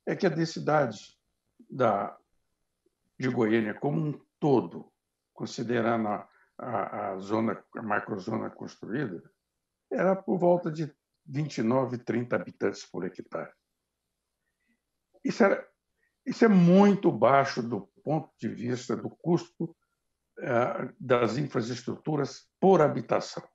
é que a densidade de Goiânia como um todo, considerando a macrozona construída, era por volta de 29, 30 habitantes por hectare. Isso é muito baixo do ponto de vista do custo das infraestruturas por habitação.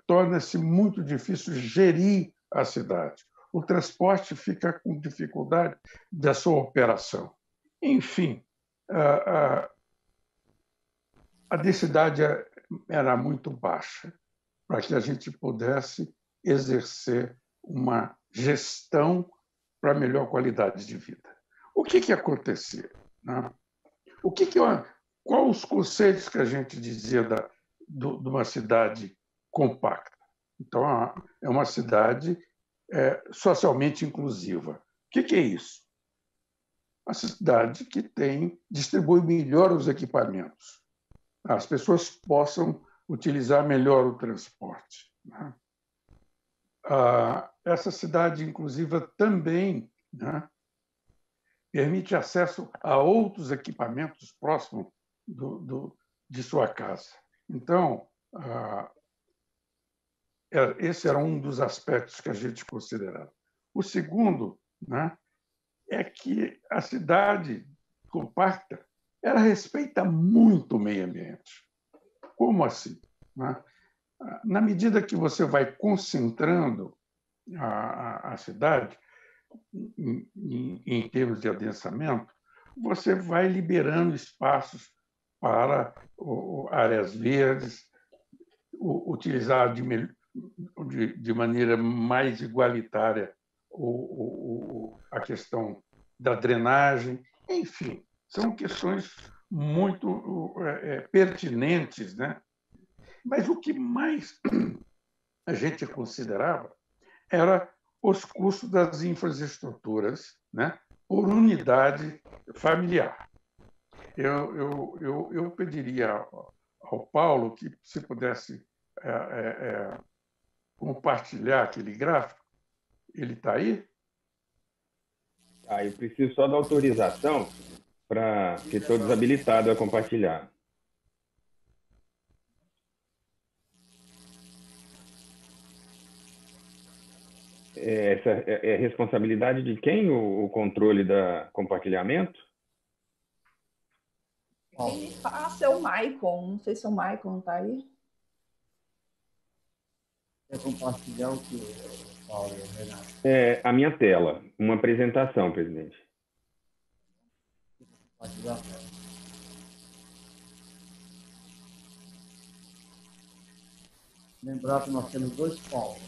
Torna-se muito difícil gerir a cidade. O transporte fica com dificuldade da sua operação. Enfim, a densidade era muito baixa para que a gente pudesse exercer uma gestão para melhor qualidade de vida. O que acontecia? Né? Quais os conceitos que a gente dizia de uma cidade compacta? Então, é uma cidade socialmente inclusiva. O que é isso? Uma cidade que distribui melhor os equipamentos. As pessoas possam utilizar melhor o transporte. Né? Essa cidade inclusiva também, né, permite acesso a outros equipamentos próximos de sua casa. Então, esse era um dos aspectos que a gente considerava. O segundo, né, é que a cidade compacta ela respeita muito o meio ambiente. Como assim? Né? Na medida que você vai concentrando a cidade, em termos de adensamento, você vai liberando espaços para áreas verdes, utilizar de maneira mais igualitária a questão da drenagem, enfim, são questões muito pertinentes, né? Mas o que mais a gente considerava era os custos das infraestruturas, né, por unidade familiar. Eu pediria ao Paulo que, se pudesse compartilhar aquele gráfico. Ele está aí? Eu preciso só da autorização, que estou desabilitado a compartilhar. Essa é responsabilidade de quem, o controle da compartilhamento? Quem faz é o Maicon. Não sei se o Maicon está aí. Quer compartilhar o que, Paulo, Renato? A minha tela, uma apresentação, presidente. Compartilhar a tela. Lembrar que nós temos dois Paulos,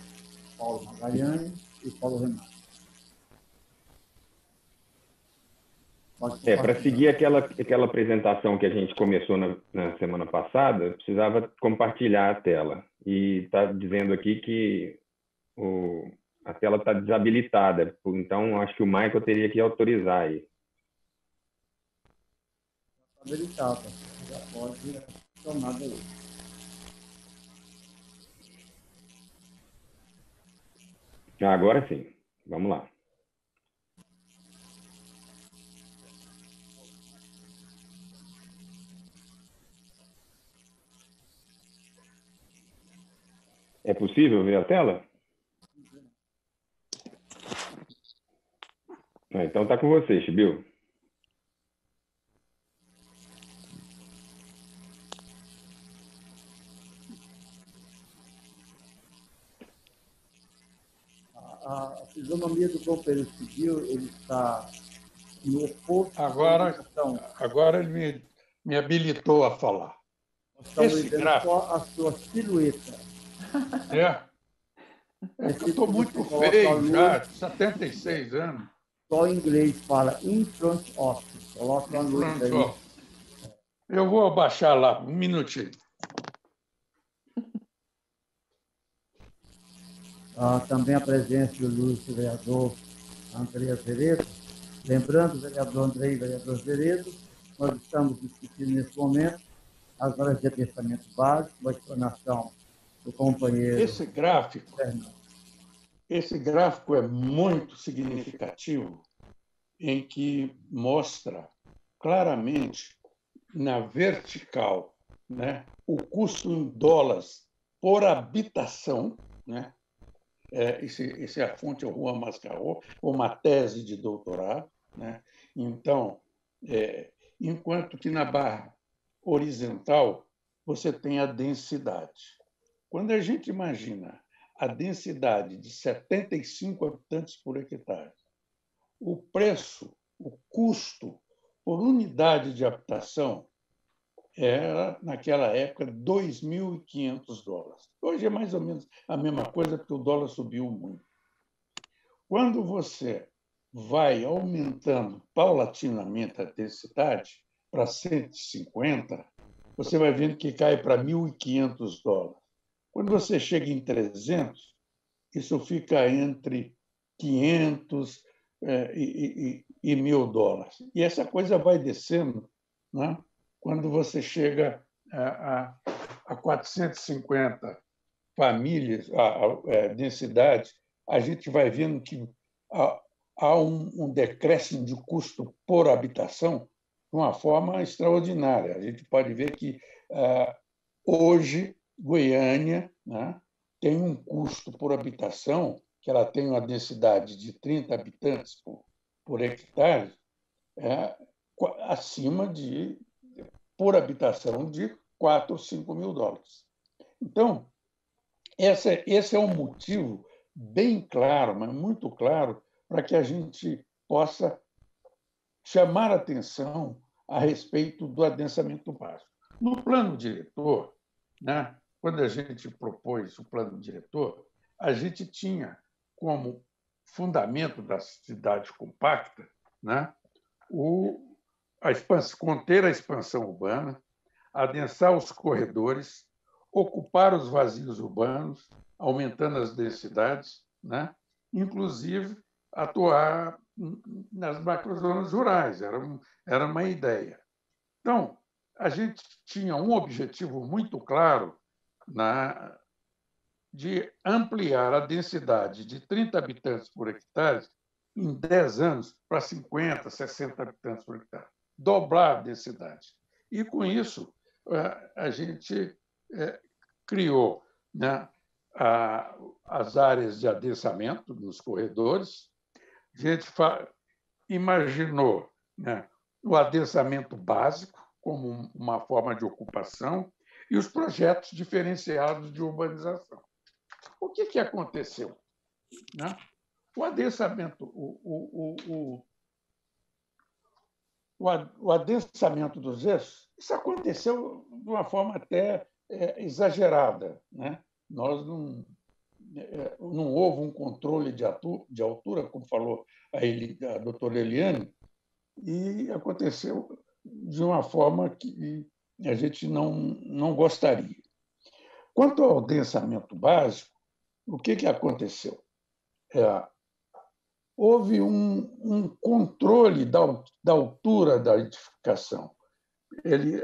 Paulo Magalhães e Paulo Renato. Para seguir aquela apresentação que a gente começou na semana passada, precisava compartilhar a tela. E está dizendo aqui que a tela está desabilitada. Então, acho que o Michael teria que autorizar aí. Está habilitado. Já pode funcionar daí. Agora sim. Vamos lá. É possível ver a tela? Então está com você, Chibil. A fisionomia do companheiro civil, ele está no oposto. Agora ele me habilitou a falar. Nós estamos vendo só a sua silhueta. Eu estou muito feio já, 76 anos. Só em inglês fala in front of. Coloca a luz aí. Eu vou abaixar lá, um minutinho. Também a presença do ilustre vereador André Zeredo. Lembrando, vereador André e vereador Zeredo, nós estamos discutindo nesse momento as áreas de adensamento básico, a explanação do companheiro. Esse gráfico, Fernando. esse gráfico é muito significativo, em que mostra claramente, na vertical, né, o custo em dólares por habitação, né? Esse é a fonte Juan Mascaró, uma tese de doutorado, né? Então, enquanto que na barra horizontal você tem a densidade. Quando a gente imagina a densidade de 75 habitantes por hectare, o preço, o custo por unidade de habitação era, naquela época, $2.500. Hoje é mais ou menos a mesma coisa, porque o dólar subiu muito. Quando você vai aumentando paulatinamente a densidade para 150, você vai vendo que cai para $1.500. Quando você chega em 300, isso fica entre 500 e $1.000. E essa coisa vai descendo, né? Quando você chega a 450 famílias, a densidade, a gente vai vendo que há um decréscimo de custo por habitação de uma forma extraordinária. A gente pode ver que hoje Goiânia, né, tem um custo por habitação, que ela tem uma densidade de 30 habitantes por hectare, acima de, por habitação, de $4 ou $5.000. Então, esse é um motivo bem claro, mas muito claro, para que a gente possa chamar atenção a respeito do adensamento básico. No plano diretor, né, quando a gente propôs o plano diretor, a gente tinha como fundamento da cidade compacta, né, conter a expansão urbana, adensar os corredores, ocupar os vazios urbanos, aumentando as densidades, né, inclusive atuar nas macrozonas rurais. Era uma ideia. Então, a gente tinha um objetivo muito claro de ampliar a densidade de 30 habitantes por hectare em 10 anos para 50, 60 habitantes por hectare. Dobrar a densidade. E, com isso, a gente criou, né, as áreas de adensamento nos corredores. A gente imaginou, né, o adensamento básico como uma forma de ocupação e os projetos diferenciados de urbanização. O que aconteceu? Né? O adensamento, o adensamento dos eixos, isso aconteceu de uma forma até exagerada, né? Nós não houve um controle de altura, como falou a doutora Eliane, e aconteceu de uma forma que a gente não gostaria. Quanto ao densamento básico, o que aconteceu? Houve um controle da altura da edificação.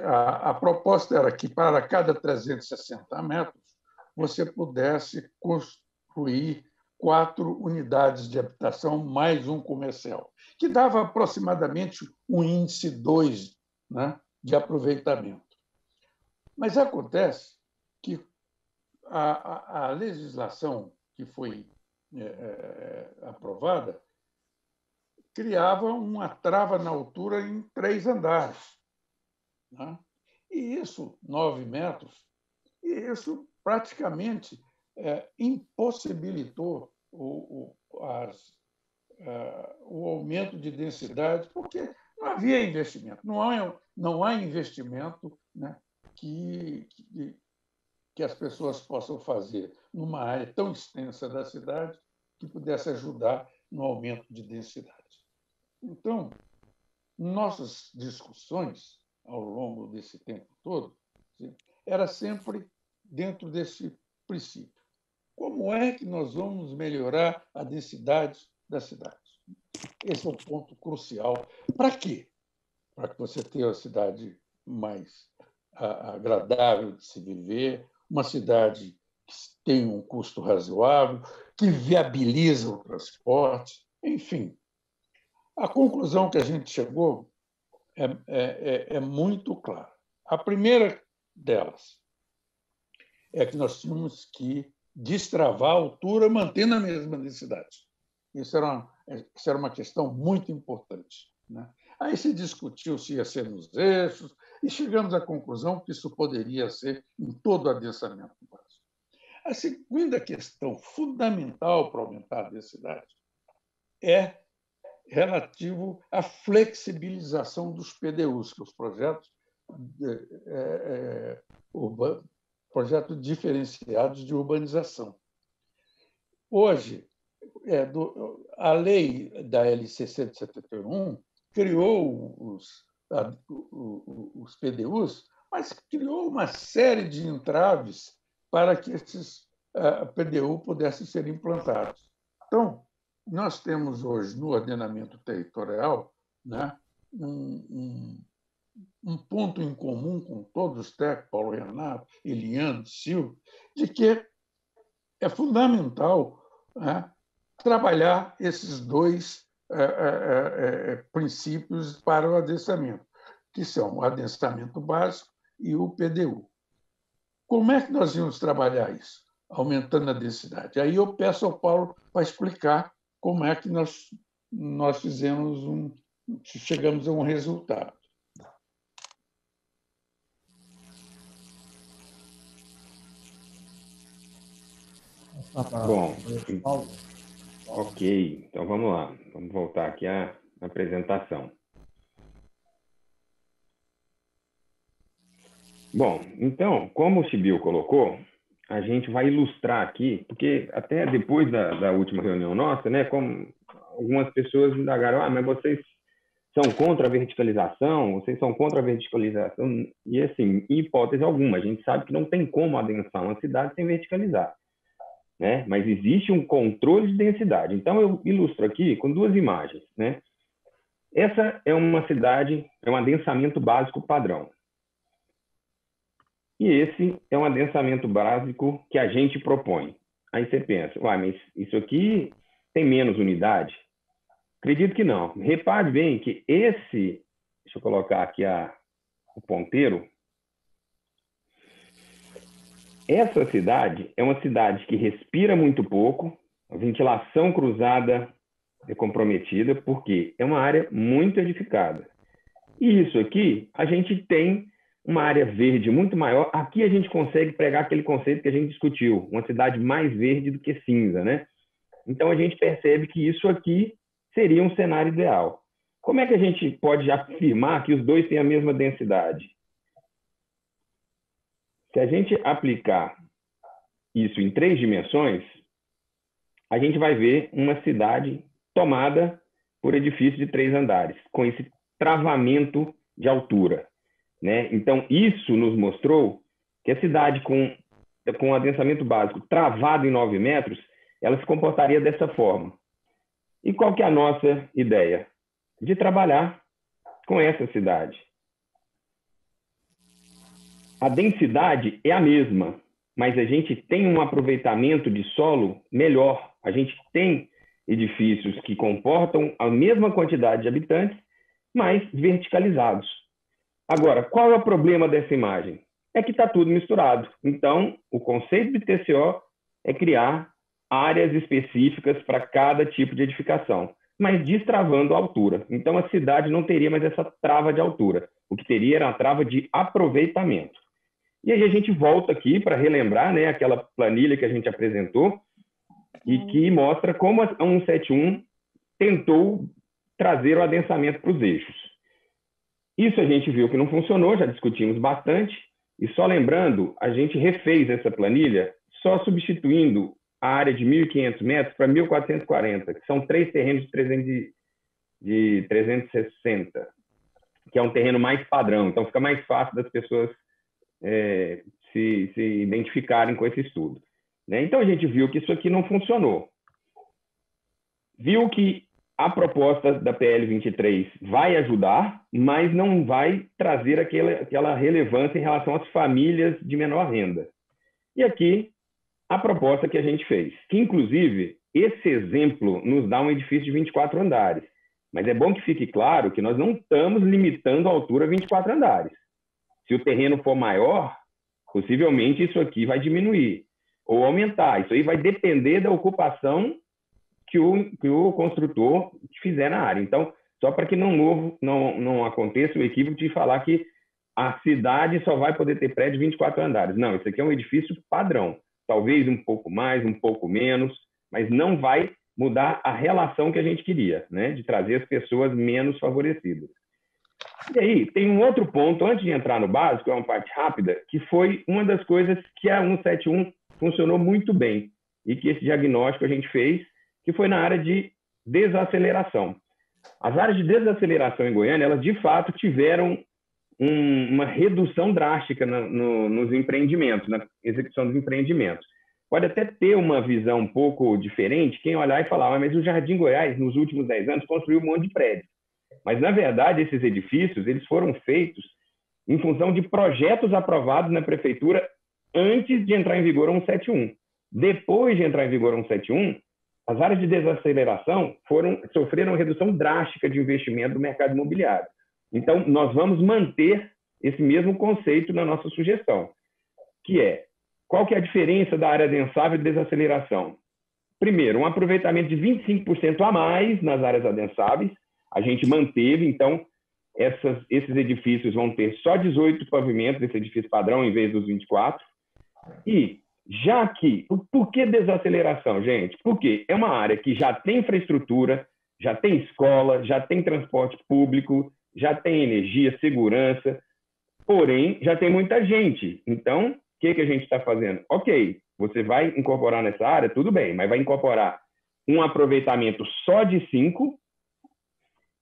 A proposta era que, para cada 360 metros, você pudesse construir 4 unidades de habitação mais um comercial, que dava aproximadamente um índice 2, né, de aproveitamento. Mas acontece que a legislação que foi aprovada criava uma trava na altura em 3 andares. Né? E isso, 9 metros, e isso praticamente impossibilitou o aumento de densidade, porque não havia investimento. Não há investimento, né, que as pessoas possam fazer numa área tão extensa da cidade que pudesse ajudar no aumento de densidade. Então, nossas discussões ao longo desse tempo todo era sempre dentro desse princípio. Como é que nós vamos melhorar a densidade da cidade? Esse é o ponto crucial. Para quê? Para que você tenha uma cidade mais agradável de se viver, uma cidade que tem um custo razoável, que viabiliza o transporte, enfim. A conclusão que a gente chegou é muito clara. A primeira delas é que nós tínhamos que destravar a altura mantendo a mesma densidade. Isso era uma questão muito importante, né? Aí se discutiu se ia ser nos eixos e chegamos à conclusão que isso poderia ser em todo o adensamento básico. A segunda questão fundamental para aumentar a densidade é relativo à flexibilização dos PDUs, que os projetos diferenciados de urbanização. Hoje, a lei da LCC de 71 criou os PDUs, mas criou uma série de entraves para que esses PDU pudessem ser implantados. Então, nós temos hoje, no ordenamento territorial, né, um ponto em comum com todos os técnicos, Paulo Renato, Eliane, Silvio, de que é fundamental, né, trabalhar esses dois princípios para o adensamento, que são o adensamento básico e o PDU. Como é que nós íamos trabalhar isso? Aumentando a densidade. Aí eu peço ao Paulo para explicar como é que nós chegamos a um resultado. Bom, ok. Então, vamos lá. Vamos voltar aqui à apresentação. Bom, então, como o Chibio colocou, a gente vai ilustrar aqui, porque até depois da última reunião nossa, né, como algumas pessoas indagaram, mas vocês são contra a verticalização, vocês são contra a verticalização, e assim, em hipótese alguma, a gente sabe que não tem como adensar uma cidade sem verticalizar, né? Mas existe um controle de densidade. Então, eu ilustro aqui com duas imagens, né? Essa é uma cidade, é um adensamento básico padrão. E esse é um adensamento básico que a gente propõe. Aí você pensa, mas isso aqui tem menos unidade? Acredito que não. Repare bem que esse, deixa eu colocar aqui o ponteiro, essa cidade é uma cidade que respira muito pouco, a ventilação cruzada é comprometida, porque é uma área muito edificada. E isso aqui, a gente tem uma área verde muito maior. Aqui a gente consegue pregar aquele conceito que a gente discutiu, uma cidade mais verde do que cinza, né? Então, a gente percebe que isso aqui seria um cenário ideal. Como é que a gente pode afirmar que os dois têm a mesma densidade? Se a gente aplicar isso em 3 dimensões, a gente vai ver uma cidade tomada por edifícios de 3 andares, com esse travamento de altura, né? Então, isso nos mostrou que a cidade com adensamento básico travado em 9 metros, ela se comportaria dessa forma. E qual que é a nossa ideia? De trabalhar com essa cidade. A densidade é a mesma, mas a gente tem um aproveitamento de solo melhor. A gente tem edifícios que comportam a mesma quantidade de habitantes, mas verticalizados. Agora, qual é o problema dessa imagem? É que está tudo misturado. Então, o conceito de TCO é criar áreas específicas para cada tipo de edificação, mas destravando a altura. Então, a cidade não teria mais essa trava de altura. O que teria era a trava de aproveitamento. E aí a gente volta aqui para relembrar, né, aquela planilha que a gente apresentou e que mostra como a 171 tentou trazer o adensamento para os eixos. Isso a gente viu que não funcionou, já discutimos bastante, e só lembrando, a gente refez essa planilha só substituindo a área de 1.500 metros para 1.440, que são 3 terrenos de 360, que é um terreno mais padrão, então fica mais fácil das pessoas se identificarem com esse estudo, né? Então a gente viu que isso aqui não funcionou. Viu que a proposta da PL 23 vai ajudar, mas não vai trazer aquela relevância em relação às famílias de menor renda. E aqui a proposta que a gente fez. Que, inclusive, esse exemplo nos dá um edifício de 24 andares. Mas é bom que fique claro que nós não estamos limitando a altura a 24 andares. Se o terreno for maior, possivelmente isso aqui vai diminuir ou aumentar. Isso aí vai depender da ocupação que o construtor fizer na área. Então, só para que não aconteça o equívoco de falar que a cidade só vai poder ter prédio de 24 andares. Não, isso aqui é um edifício padrão. Talvez um pouco mais, um pouco menos, mas não vai mudar a relação que a gente queria, né? De trazer as pessoas menos favorecidas. E aí, tem um outro ponto, antes de entrar no básico, é uma parte rápida, que foi uma das coisas que a 171 funcionou muito bem e que esse diagnóstico a gente fez, que foi na área de desaceleração. As áreas de desaceleração em Goiânia, elas de fato tiveram uma redução drástica nos empreendimentos, na execução dos empreendimentos. Pode até ter uma visão um pouco diferente quem olhar e falar, mas o Jardim Goiás, nos últimos 10 anos, construiu um monte de prédios. Mas, na verdade, esses edifícios eles foram feitos em função de projetos aprovados na prefeitura antes de entrar em vigor a 171. Depois de entrar em vigor a 171, as áreas de desaceleração sofreram uma redução drástica de investimento do mercado imobiliário. Então, nós vamos manter esse mesmo conceito na nossa sugestão, que é, qual que é a diferença da área adensável e desaceleração? Primeiro, um aproveitamento de 25% a mais nas áreas adensáveis. A gente manteve, então, esses edifícios vão ter só 18 pavimentos, esse edifício padrão, em vez dos 24. E, já que... Por que desaceleração, gente? Porque é uma área que já tem infraestrutura, já tem escola, já tem transporte público, já tem energia, segurança, porém, já tem muita gente. Então, o que a gente está fazendo? Ok, você vai incorporar nessa área, tudo bem, mas vai incorporar um aproveitamento só de 5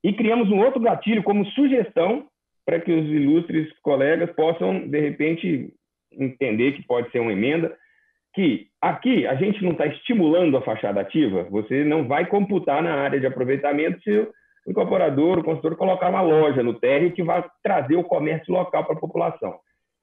e criamos um outro gatilho como sugestão para que os ilustres colegas possam, de repente, entender que pode ser uma emenda, que aqui a gente não está estimulando a fachada ativa, você não vai computar na área de aproveitamento se o incorporador, o construtor, colocar uma loja no térreo que vai trazer o comércio local para a população.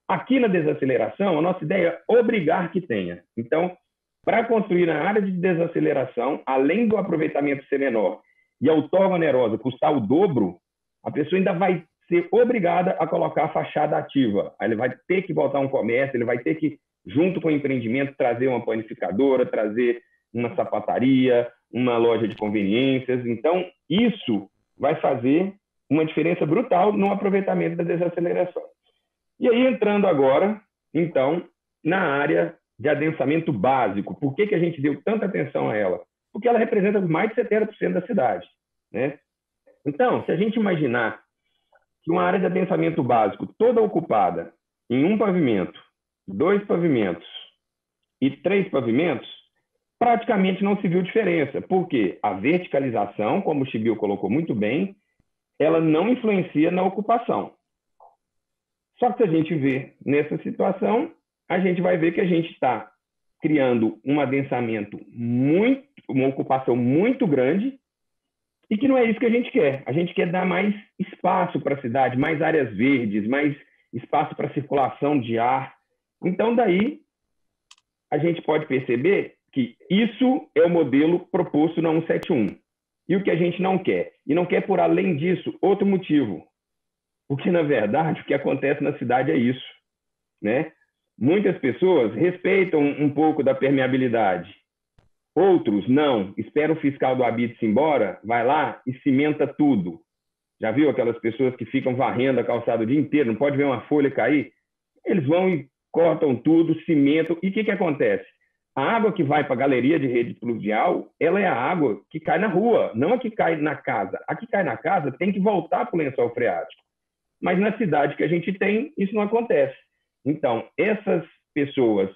Aqui na desaceleração, a nossa ideia é obrigar que tenha. Então, para construir na área de desaceleração, além do aproveitamento ser menor e a outorga onerosa custar o dobro, a pessoa ainda vai ser obrigada a colocar a fachada ativa. Aí ele vai ter que botar um comércio, ele vai ter que, junto com o empreendimento, trazer uma panificadora, trazer uma sapataria, uma loja de conveniências. Então, isso vai fazer uma diferença brutal no aproveitamento da desaceleração. E aí, entrando agora, então, na área de adensamento básico. Por que a gente deu tanta atenção a ela? Porque ela representa mais de 70% da cidade, né? Então, se a gente imaginar que uma área de adensamento básico toda ocupada em um pavimento, 2 pavimentos e 3 pavimentos, praticamente não se viu diferença, porque a verticalização, como o Chibil colocou muito bem, ela não influencia na ocupação. Só que se a gente vê nessa situação, a gente vai ver que a gente está criando um adensamento uma ocupação muito grande e que não é isso que a gente quer. A gente quer dar mais espaço para a cidade, mais áreas verdes, mais espaço para circulação de ar. Então, daí, a gente pode perceber que isso é o modelo proposto na 171. E o que a gente não quer? E não quer, por além disso, outro motivo. Porque, na verdade, o que acontece na cidade é isso, né? Muitas pessoas respeitam um pouco da permeabilidade. Outros não. Esperam o fiscal do habite-se embora, vai lá e cimenta tudo. Já viu aquelas pessoas que ficam varrendo a calçada o dia inteiro, não pode ver uma folha cair? Eles vão e cortam tudo, cimentam. E o que acontece? A água que vai para a galeria de rede pluvial, ela é a água que cai na rua, não a que cai na casa. A que cai na casa tem que voltar para o lençol freático. Mas na cidade que a gente tem, isso não acontece. Então, essas pessoas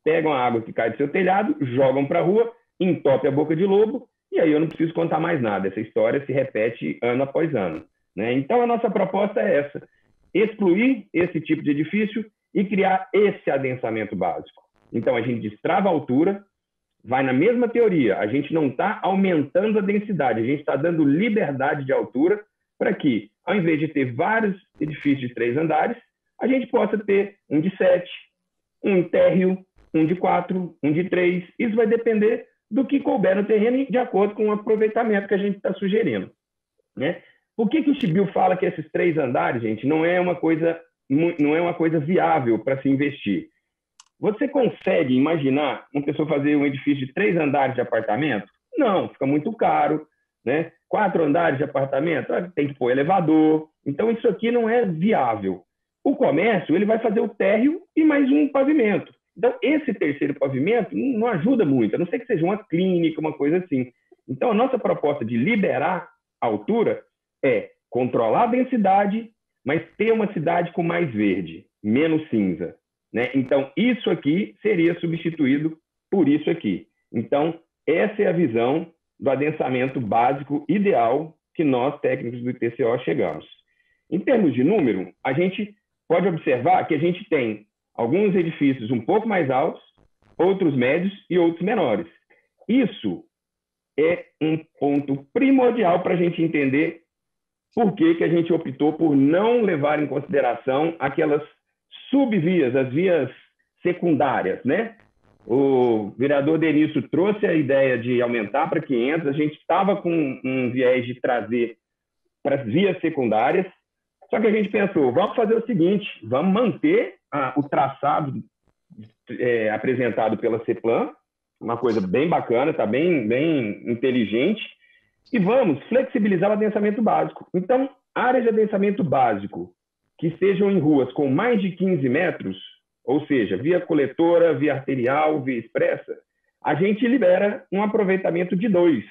pegam a água que cai do seu telhado, jogam para a rua, entope a boca de lobo, e aí eu não preciso contar mais nada. Essa história se repete ano após ano, né? Então, a nossa proposta é essa: excluir esse tipo de edifício e criar esse adensamento básico. Então, a gente destrava a altura, vai na mesma teoria, a gente não está aumentando a densidade, a gente está dando liberdade de altura para que, ao invés de ter vários edifícios de 3 andares, a gente possa ter um de 7, um térreo, um de 4, um de 3. Isso vai depender do que couber no terreno e de acordo com o aproveitamento que a gente está sugerindo, né? Por que o Chibiu fala que esses 3 andares, gente, não é uma coisa viável para se investir? Você consegue imaginar uma pessoa fazer um edifício de 3 andares de apartamento? Não, fica muito caro, né? 4 andares de apartamento, tem que pôr elevador. Então, isso aqui não é viável. O comércio, ele vai fazer o térreo e mais um pavimento. Então, esse terceiro pavimento não ajuda muito, a não ser que seja uma clínica, uma coisa assim. Então, a nossa proposta de liberar a altura é controlar a densidade, mas ter uma cidade com mais verde, menos cinza, né? Então, isso aqui seria substituído por isso aqui. Então, essa é a visão do adensamento básico ideal que nós, técnicos do ITCO, chegamos. Em termos de número, a gente pode observar que a gente tem alguns edifícios um pouco mais altos, outros médios e outros menores. Isso é um ponto primordial para a gente entender por que a gente optou por não levar em consideração aquelas subvias, as vias secundárias, né? O vereador Denício trouxe a ideia de aumentar para 500, a gente estava com um viés de trazer para as vias secundárias, só que a gente pensou, vamos fazer o seguinte, vamos manter o traçado apresentado pela CEPLAN, uma coisa bem bacana, está bem inteligente, e vamos flexibilizar o adensamento básico. Então, áreas de adensamento básico que estejam em ruas com mais de 15 metros, ou seja, via coletora, via arterial, via expressa, a gente libera um aproveitamento de 2.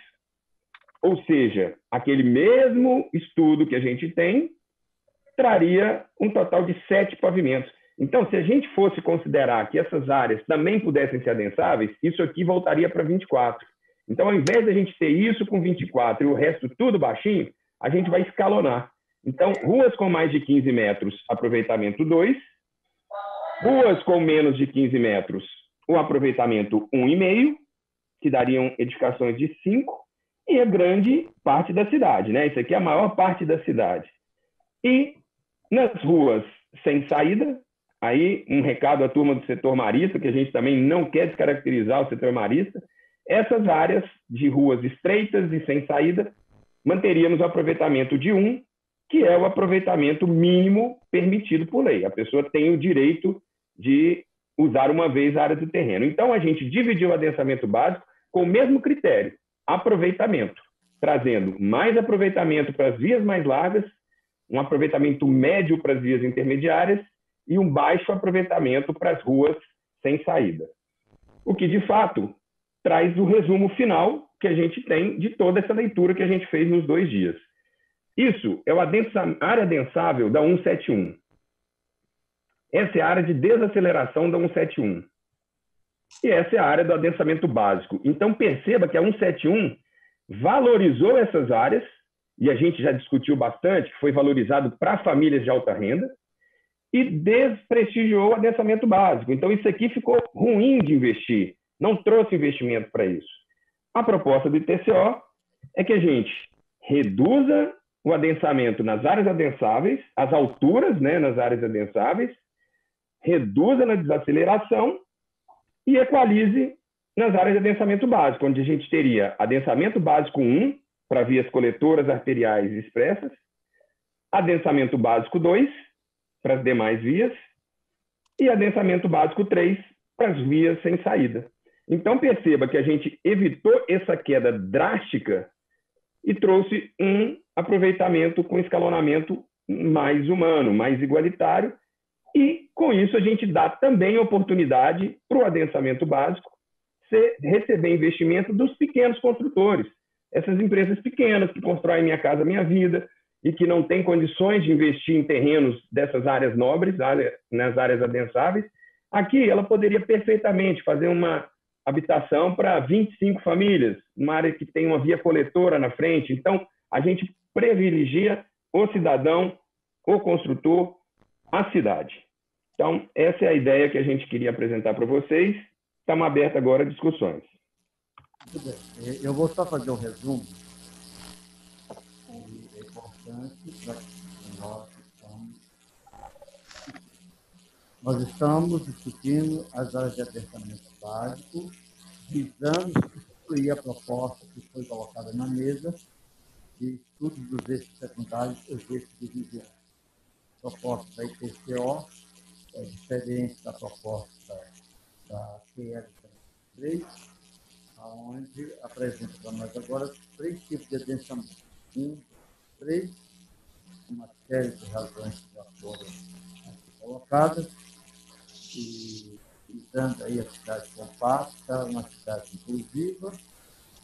Ou seja, aquele mesmo estudo que a gente tem traria um total de 7 pavimentos. Então, se a gente fosse considerar que essas áreas também pudessem ser adensáveis, isso aqui voltaria para 24. Então, ao invés de a gente ter isso com 24 e o resto tudo baixinho, a gente vai escalonar. Então, ruas com mais de 15 metros, aproveitamento 2. Ruas com menos de 15 metros, o aproveitamento 1,5, que dariam edificações de 5, e a grande parte da cidade, né? Isso aqui é a maior parte da cidade. E nas ruas sem saída, aí um recado à turma do setor marista, que a gente também não quer descaracterizar o setor marista, essas áreas de ruas estreitas e sem saída, manteríamos o aproveitamento de 1, que é o aproveitamento mínimo permitido por lei. A pessoa tem o direito de usar uma vez a área do terreno. Então, a gente dividiu o adensamento básico com o mesmo critério, aproveitamento, trazendo mais aproveitamento para as vias mais largas, um aproveitamento médio para as vias intermediárias e um baixo aproveitamento para as ruas sem saída. O que, de fato, traz o resumo final que a gente tem de toda essa leitura que a gente fez nos 2 dias. Isso é a área adensável da 171. Essa é a área de desaceleração da 171. E essa é a área do adensamento básico. Então, perceba que a 171 valorizou essas áreas, e a gente já discutiu bastante, que foi valorizado para famílias de alta renda, e desprestigiou o adensamento básico. Então, isso aqui ficou ruim de investir, não trouxe investimento para isso. A proposta do ITCO é que a gente reduza o adensamento nas áreas adensáveis, as alturas, né, nas áreas adensáveis, reduza na desaceleração e equalize nas áreas de adensamento básico, onde a gente teria adensamento básico 1 para vias coletoras, arteriais e expressas, adensamento básico 2 para as demais vias e adensamento básico 3 para as vias sem saída. Então, perceba que a gente evitou essa queda drástica e trouxe um aproveitamento com escalonamento mais humano, mais igualitário, e, com isso, a gente dá também oportunidade para o adensamento básico receber investimento dos pequenos construtores, essas empresas pequenas que constroem Minha Casa Minha Vida e que não têm condições de investir em terrenos dessas áreas nobres, nas áreas adensáveis. Aqui, ela poderia perfeitamente fazer uma habitação para 25 famílias, uma área que tem uma via coletora na frente. Então, a gente privilegia o cidadão, o construtor, a cidade. Então, essa é a ideia que a gente queria apresentar para vocês. Estamos abertos agora a discussões. Muito bem. Eu vou só fazer um resumo. É importante para que nós Nós estamos discutindo as áreas de adensamento básico, visando substituir a proposta que foi colocada na mesa de estudos dos eixos secundários e os eixos de vigilância. A proposta da IPCO é diferente da proposta da PL3, onde apresenta para nós agora 3 tipos de adensamento. 1, 3, uma série de razões que já foram colocadas, e visando aí a cidade compacta, uma cidade inclusiva,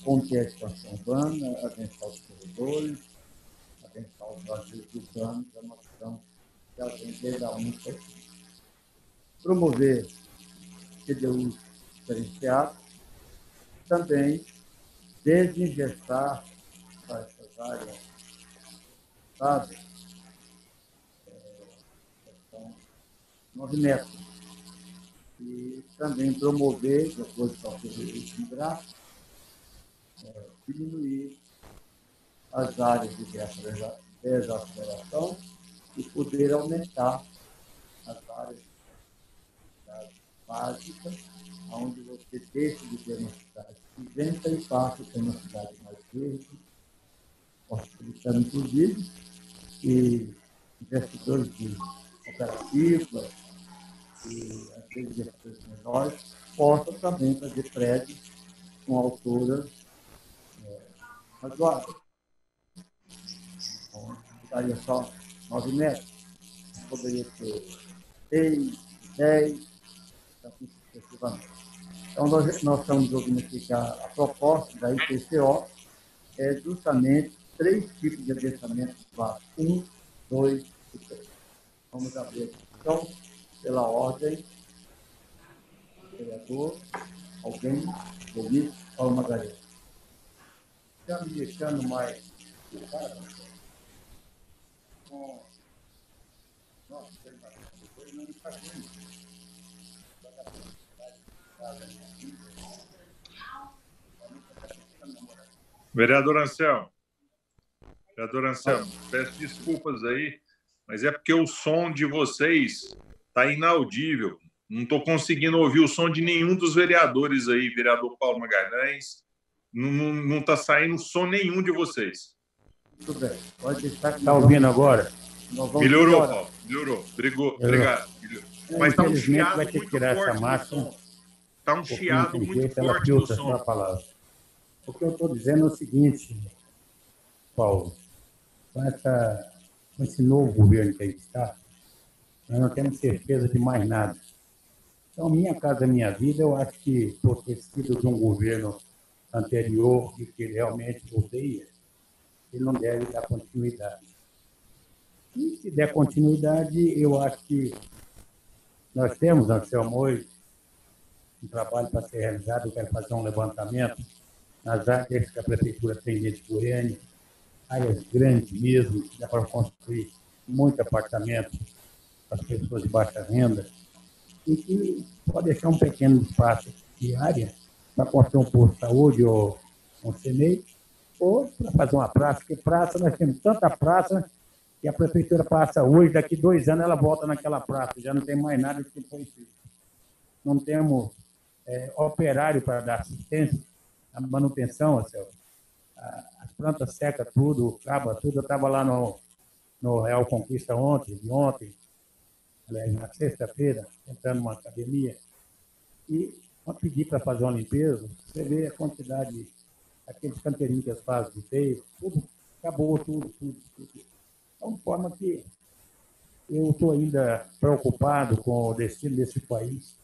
conter a expansão urbana, adensar os corredores, adensar os vazios urbanos, é uma questão que a gente dá muito aqui. Promover CDUs diferenciados, também desingestar para essas áreas, sabe? São 9 metros. E também promover, de acordo com o ritmo gráfico, diminuir as áreas de desaceleração e poder aumentar as áreas básicas, onde você deixa de ter uma cidade cinzenta e passa a ter uma cidade mais verde, possibilitando, inclusive, que investidores de cooperativas e as investidores menores possam também fazer prédios com alturas razoáveis. Então, ficaria só 9 metros, poderia ter 6, 10, assim sucessivamente. Então, nós estamos unificar a proposta da IPCO, é justamente 3 tipos de adensamento básico: 1, 2 e 3. Vamos abrir a discussão pela ordem. Vereador, alguém, Luiz Paulo Magalhães. Já me deixando mais com nossa depois não está vendo. Vereador Anselmo, peço desculpas aí, mas é porque o som de vocês está inaudível. Não estou conseguindo ouvir o som de nenhum dos vereadores aí, vereador Paulo Magalhães. Não está saindo som nenhum de vocês. Tudo bem, pode deixar que está ouvindo agora? Melhorou, Paulo, melhorou. Obrigado. Mas está um chiado vai ter que tirar essa máscara. Está um chiado muito forte no som. O que eu estou dizendo é o seguinte, Paulo, com esse novo governo que aí está, nós não temos certeza de mais nada. Então, Minha Casa Minha Vida, eu acho que, por ter sido de um governo anterior e que realmente odeia, ele não deve dar continuidade. E se der continuidade, eu acho que nós temos, Anselmo, hoje, um trabalho para ser realizado. Eu quero fazer um levantamento nas áreas que a Prefeitura tem dentro de Goiânia, áreas grandes mesmo, que dá para construir muito apartamento para as pessoas de baixa renda, e que pode deixar um pequeno espaço de área para construir um posto de saúde ou um CMEI, ou para fazer uma praça, porque praça, nós temos tanta praça que a Prefeitura passa hoje, daqui 2 anos ela volta naquela praça, já não tem mais nada que foi feito. Não temos operário para dar assistência, a manutenção, as plantas secam tudo, acaba tudo. Eu estava lá no Real Conquista ontem, aliás, na sexta-feira, entrando numa academia, e quando pedi para fazer uma limpeza, você vê a quantidade, aqueles canteirinhos que eles fazem de teio, tudo, acabou tudo. Então, de forma que eu estou ainda preocupado com o destino desse país.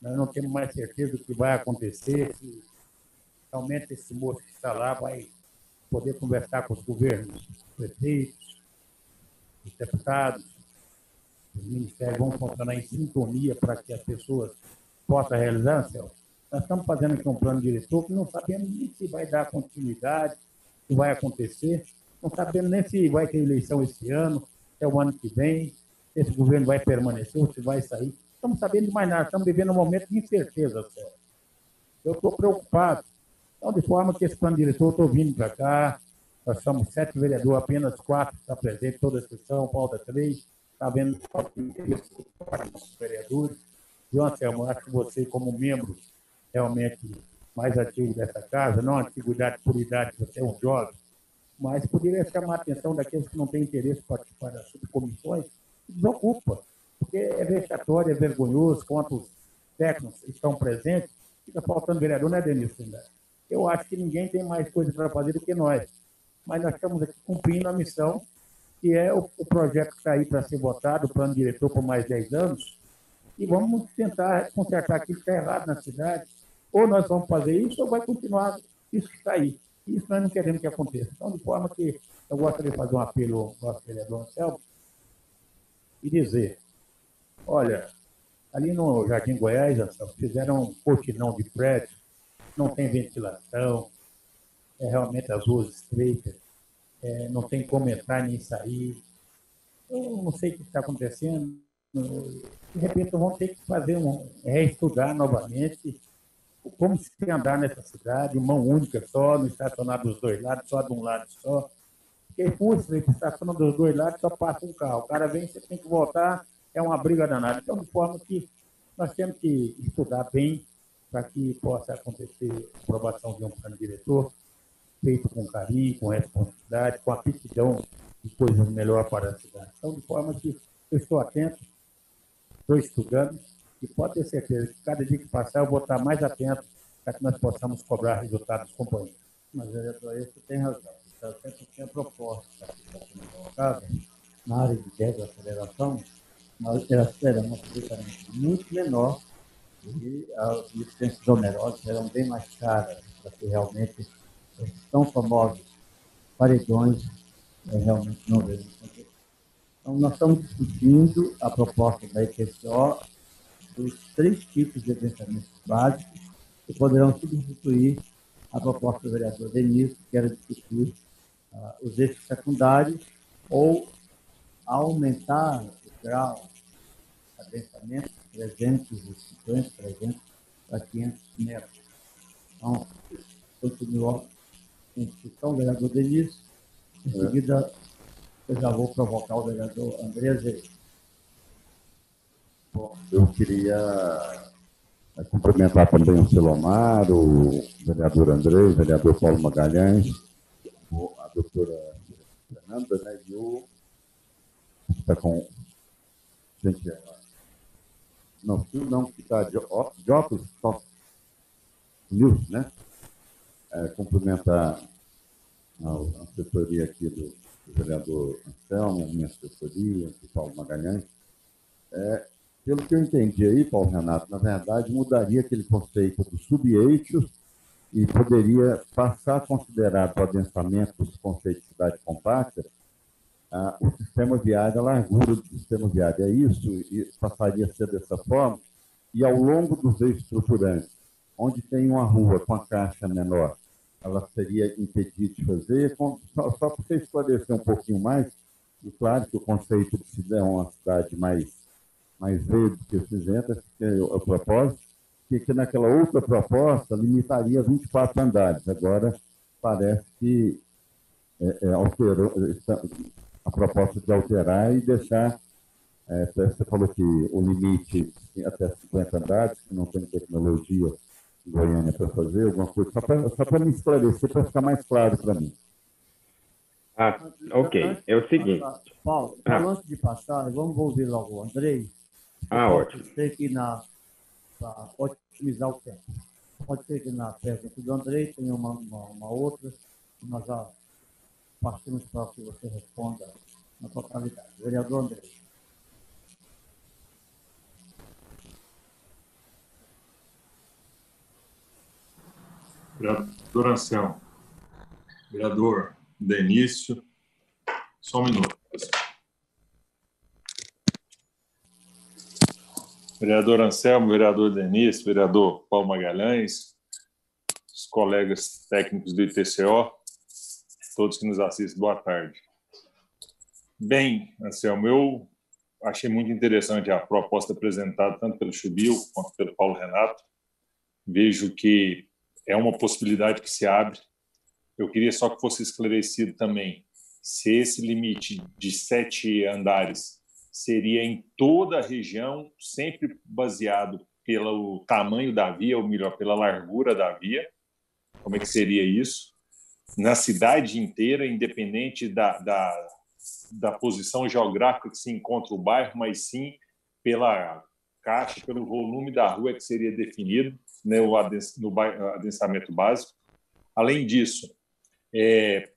Nós não temos mais certeza do que vai acontecer, se realmente esse moço que está lá vai poder conversar com os governos, os prefeitos, os deputados, os ministérios vão funcionar em sintonia para que as pessoas possam realizar, Anselmo. Nós estamos fazendo aqui um plano diretor que não sabemos nem se vai dar continuidade, se vai acontecer, não sabemos nem se vai ter eleição esse ano, até o ano que vem, se esse governo vai permanecer ou se vai sair. Estamos sabendo de mais nada, estamos vivendo um momento de incerteza, Anselmo. Eu estou preocupado. Então, de forma que esse plano diretor, estou vindo para cá, nós somos 7 vereadores, apenas 4 estão presentes, toda a sessão, falta 3. está vendo o interesse dos vereadores. João Anselmo, acho que você, como membro realmente mais antigo dessa casa, não antiguidade por idade, você é um jovem, mas poderia chamar a atenção daqueles que não têm interesse em participar das subcomissões, se desocupa, porque é vexatório, é vergonhoso, quantos técnicos estão presentes, fica faltando vereador, né, Denilson? Eu acho que ninguém tem mais coisa para fazer do que nós, mas nós estamos aqui cumprindo a missão, que é o projeto que está aí para ser votado, o plano diretor por mais 10 anos, e vamos tentar consertar aquilo que está errado na cidade. Ou nós vamos fazer isso, ou vai continuar isso que está aí. Isso nós não queremos que aconteça. Então, de forma que eu gostaria de fazer um apelo ao nosso vereador Anselmo e dizer, olha, ali no Jardim Goiás, Anselmo, fizeram um cortinão de prédio, não tem ventilação, realmente as ruas estreitas, não tem como entrar nem sair. Eu não sei o que está acontecendo. De repente, vamos ter que fazer reestudar novamente como se andar nessa cidade, mão única só, não estacionar dos dois lados, só de um lado só. Porque, puxa, estaciona dos dois lados, só passa um carro. O cara vem, você tem que voltar, é uma briga danada. Então, de forma que nós temos que estudar bem para que possa acontecer a aprovação de um plano diretor, feito com carinho, com responsabilidade, com aptidão de coisas melhores para a cidade. Então, de forma que eu estou atento, estou estudando, e pode ter certeza que cada dia que passar eu vou estar mais atento para que nós possamos cobrar resultados dos companheiros. Mas, vereador, você tem razão. Então, sempre tinha proposta que está sendo colocada na área de desaceleração, nós esperamos absolutamente muito menor e as licenças onerosas serão bem mais caras para que realmente esses tão famosos paredões realmente não venham acontecer. Então, nós estamos discutindo a proposta da IPCO dos 3 tipos de adentramentos básicos que poderão substituir a proposta do vereador Denilson, que era discutir os eixos secundários ou aumentar o grau de adensamento de 350, 300 para 500 metros. Então, continua em discussão o vereador Denilson. Em seguida, eu já vou provocar o vereador André Azevedo. Bom, eu queria cumprimentar também o Silomar, o vereador André, o vereador Paulo Magalhães, a doutora Fernanda, né, e o que está com... Gente, não, que está de óculos, só Nilson, né? Cumprimentar a assessoria aqui do vereador Anselmo, minha assessoria, do Paulo Magalhães. Pelo que eu entendi aí, Paulo Renato, na verdade, mudaria aquele conceito do subeixo e poderia passar a considerar o adensamento do conceito de cidade compacta o sistema viário, a largura do sistema viário. É isso, e passaria a ser dessa forma, e ao longo dos eixos estruturantes, onde tem uma rua com a caixa menor, ela seria impedida de fazer. Só para você esclarecer um pouquinho mais, e claro que o conceito de cidade é uma cidade mais verde do que cinzenta, que é o propósito, que naquela outra proposta limitaria 24 andares. Agora parece que alterou a proposta de alterar e deixar, você falou que o limite até 50 andares, que não tem tecnologia em Goiânia para fazer, alguma coisa, só para me esclarecer, para ficar mais claro para mim. Ok. É o seguinte. Paulo, antes de passar, vamos ouvir logo o Andrei. Ótimo. Sei que para otimizar o tempo. Pode ser que na pergunta do Andrei tenha uma outra, e nós já partimos para que você responda na totalidade. Vereador Andrei. Vereador Anselmo. Vereador Denício. Só um minuto, pessoal. Vereador Anselmo, vereador Denício, vereador Paulo Magalhães, os colegas técnicos do IPCO, todos que nos assistem, boa tarde. Bem, Anselmo, eu achei muito interessante a proposta apresentada tanto pelo Chubil quanto pelo Paulo Renato. Vejo que é uma possibilidade que se abre. Eu queria só que fosse esclarecido também se esse limite de 7 andares seria em toda a região, sempre baseado pelo tamanho da via, ou melhor, pela largura da via. Como é que seria isso? Na cidade inteira, independente da posição geográfica que se encontra o bairro, mas sim pela caixa, pelo volume da rua que seria definido, né, no adensamento básico. Além disso,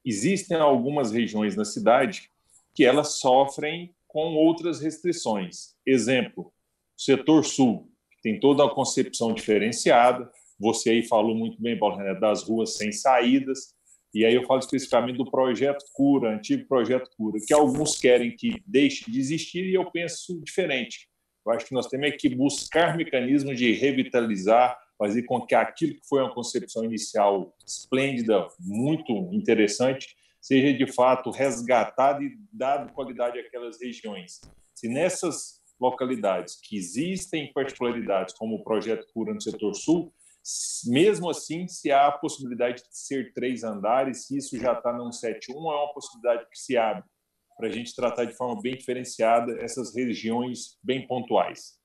existem algumas regiões na cidade que elas sofrem com outras restrições. Exemplo, o setor sul, que tem toda a concepção diferenciada. Você aí falou muito bem, Paulo Renato, das ruas sem saídas. E aí eu falo especificamente do projeto Cura, antigo projeto Cura, que alguns querem que deixe de existir e eu penso diferente. Eu acho que nós temos que buscar mecanismos de revitalizar, fazer com que aquilo que foi uma concepção inicial esplêndida, muito interessante, seja de fato resgatado e dado qualidade àquelas regiões. Se nessas localidades que existem particularidades, como o projeto Cura no setor sul, mesmo assim, se há a possibilidade de ser 3 andares, se isso já está no 171, é uma possibilidade que se abre para a gente tratar de forma bem diferenciada essas regiões bem pontuais.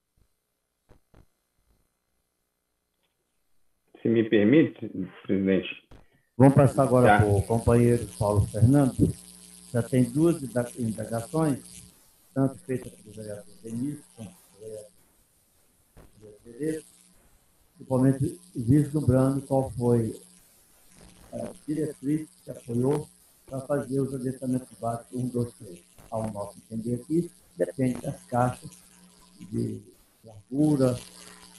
Se me permite, presidente. Vamos passar agora para o companheiro Paulo Fernando. Já tem 2 indagações, tanto feitas pelo vereador Denício quanto pelo vereador Tereza, principalmente vislumbrando qual foi a diretriz que apoiou para fazer os adensamentos básicos 1, 2, 3. Ao nosso entender aqui, depende das caixas de largura,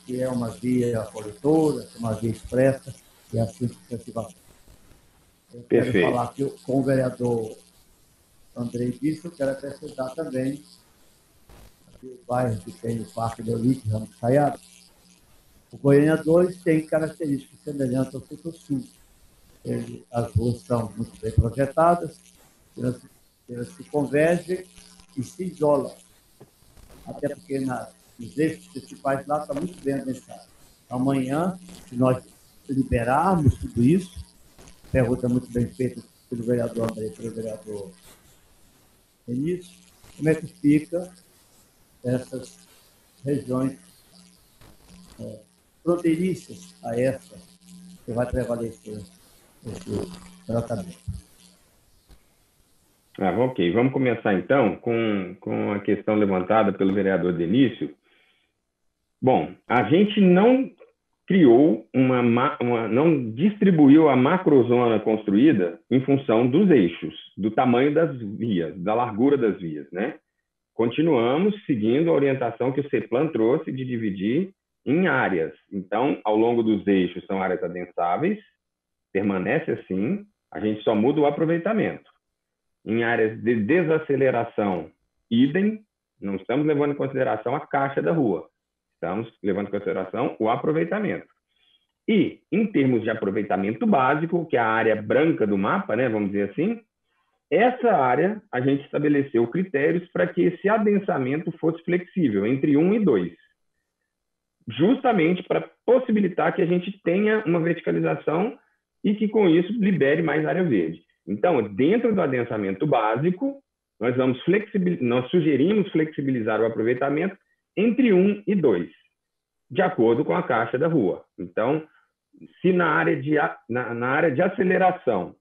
que é uma via coletora, que é uma via expressa, e assim sucessivamente. Eu quero falar aqui com o vereador Andrei disse, eu quero acrescentar também o bairro que tem o Parque de Elite, Ramos Caiado. O Goiânia 2 tem características semelhantes ao setor sul. As ruas são muito bem projetadas, elas se convergem e se isolam. Até porque nos eixos principais lá está muito bem adensado. Amanhã, se nós liberarmos tudo isso, pergunta muito bem feita pelo vereador André e pelo vereador Denício, como é que fica essas regiões fronteiriças a essa que vai prevalecer esse tratamento. Ok, vamos começar então com a questão levantada pelo vereador Denício. Bom, a gente não criou não distribuiu a macrozona construída em função dos eixos, do tamanho das vias, da largura das vias, né? Continuamos seguindo a orientação que o CEPLAN trouxe de dividir em áreas. Então, ao longo dos eixos são áreas adensáveis, permanece assim, a gente só muda o aproveitamento. Em áreas de desaceleração, idem, não estamos levando em consideração a caixa da rua, estamos levando em consideração o aproveitamento. E, em termos de aproveitamento básico, que é a área branca do mapa, né, vamos dizer assim, essa área a gente estabeleceu critérios para que esse adensamento fosse flexível, entre 1 e 2. Justamente para possibilitar que a gente tenha uma verticalização e que, com isso, libere mais área verde. Então, dentro do adensamento básico, nós sugerimos flexibilizar o aproveitamento entre 1 e 2, de acordo com a caixa da rua. Então, se na área de aceleração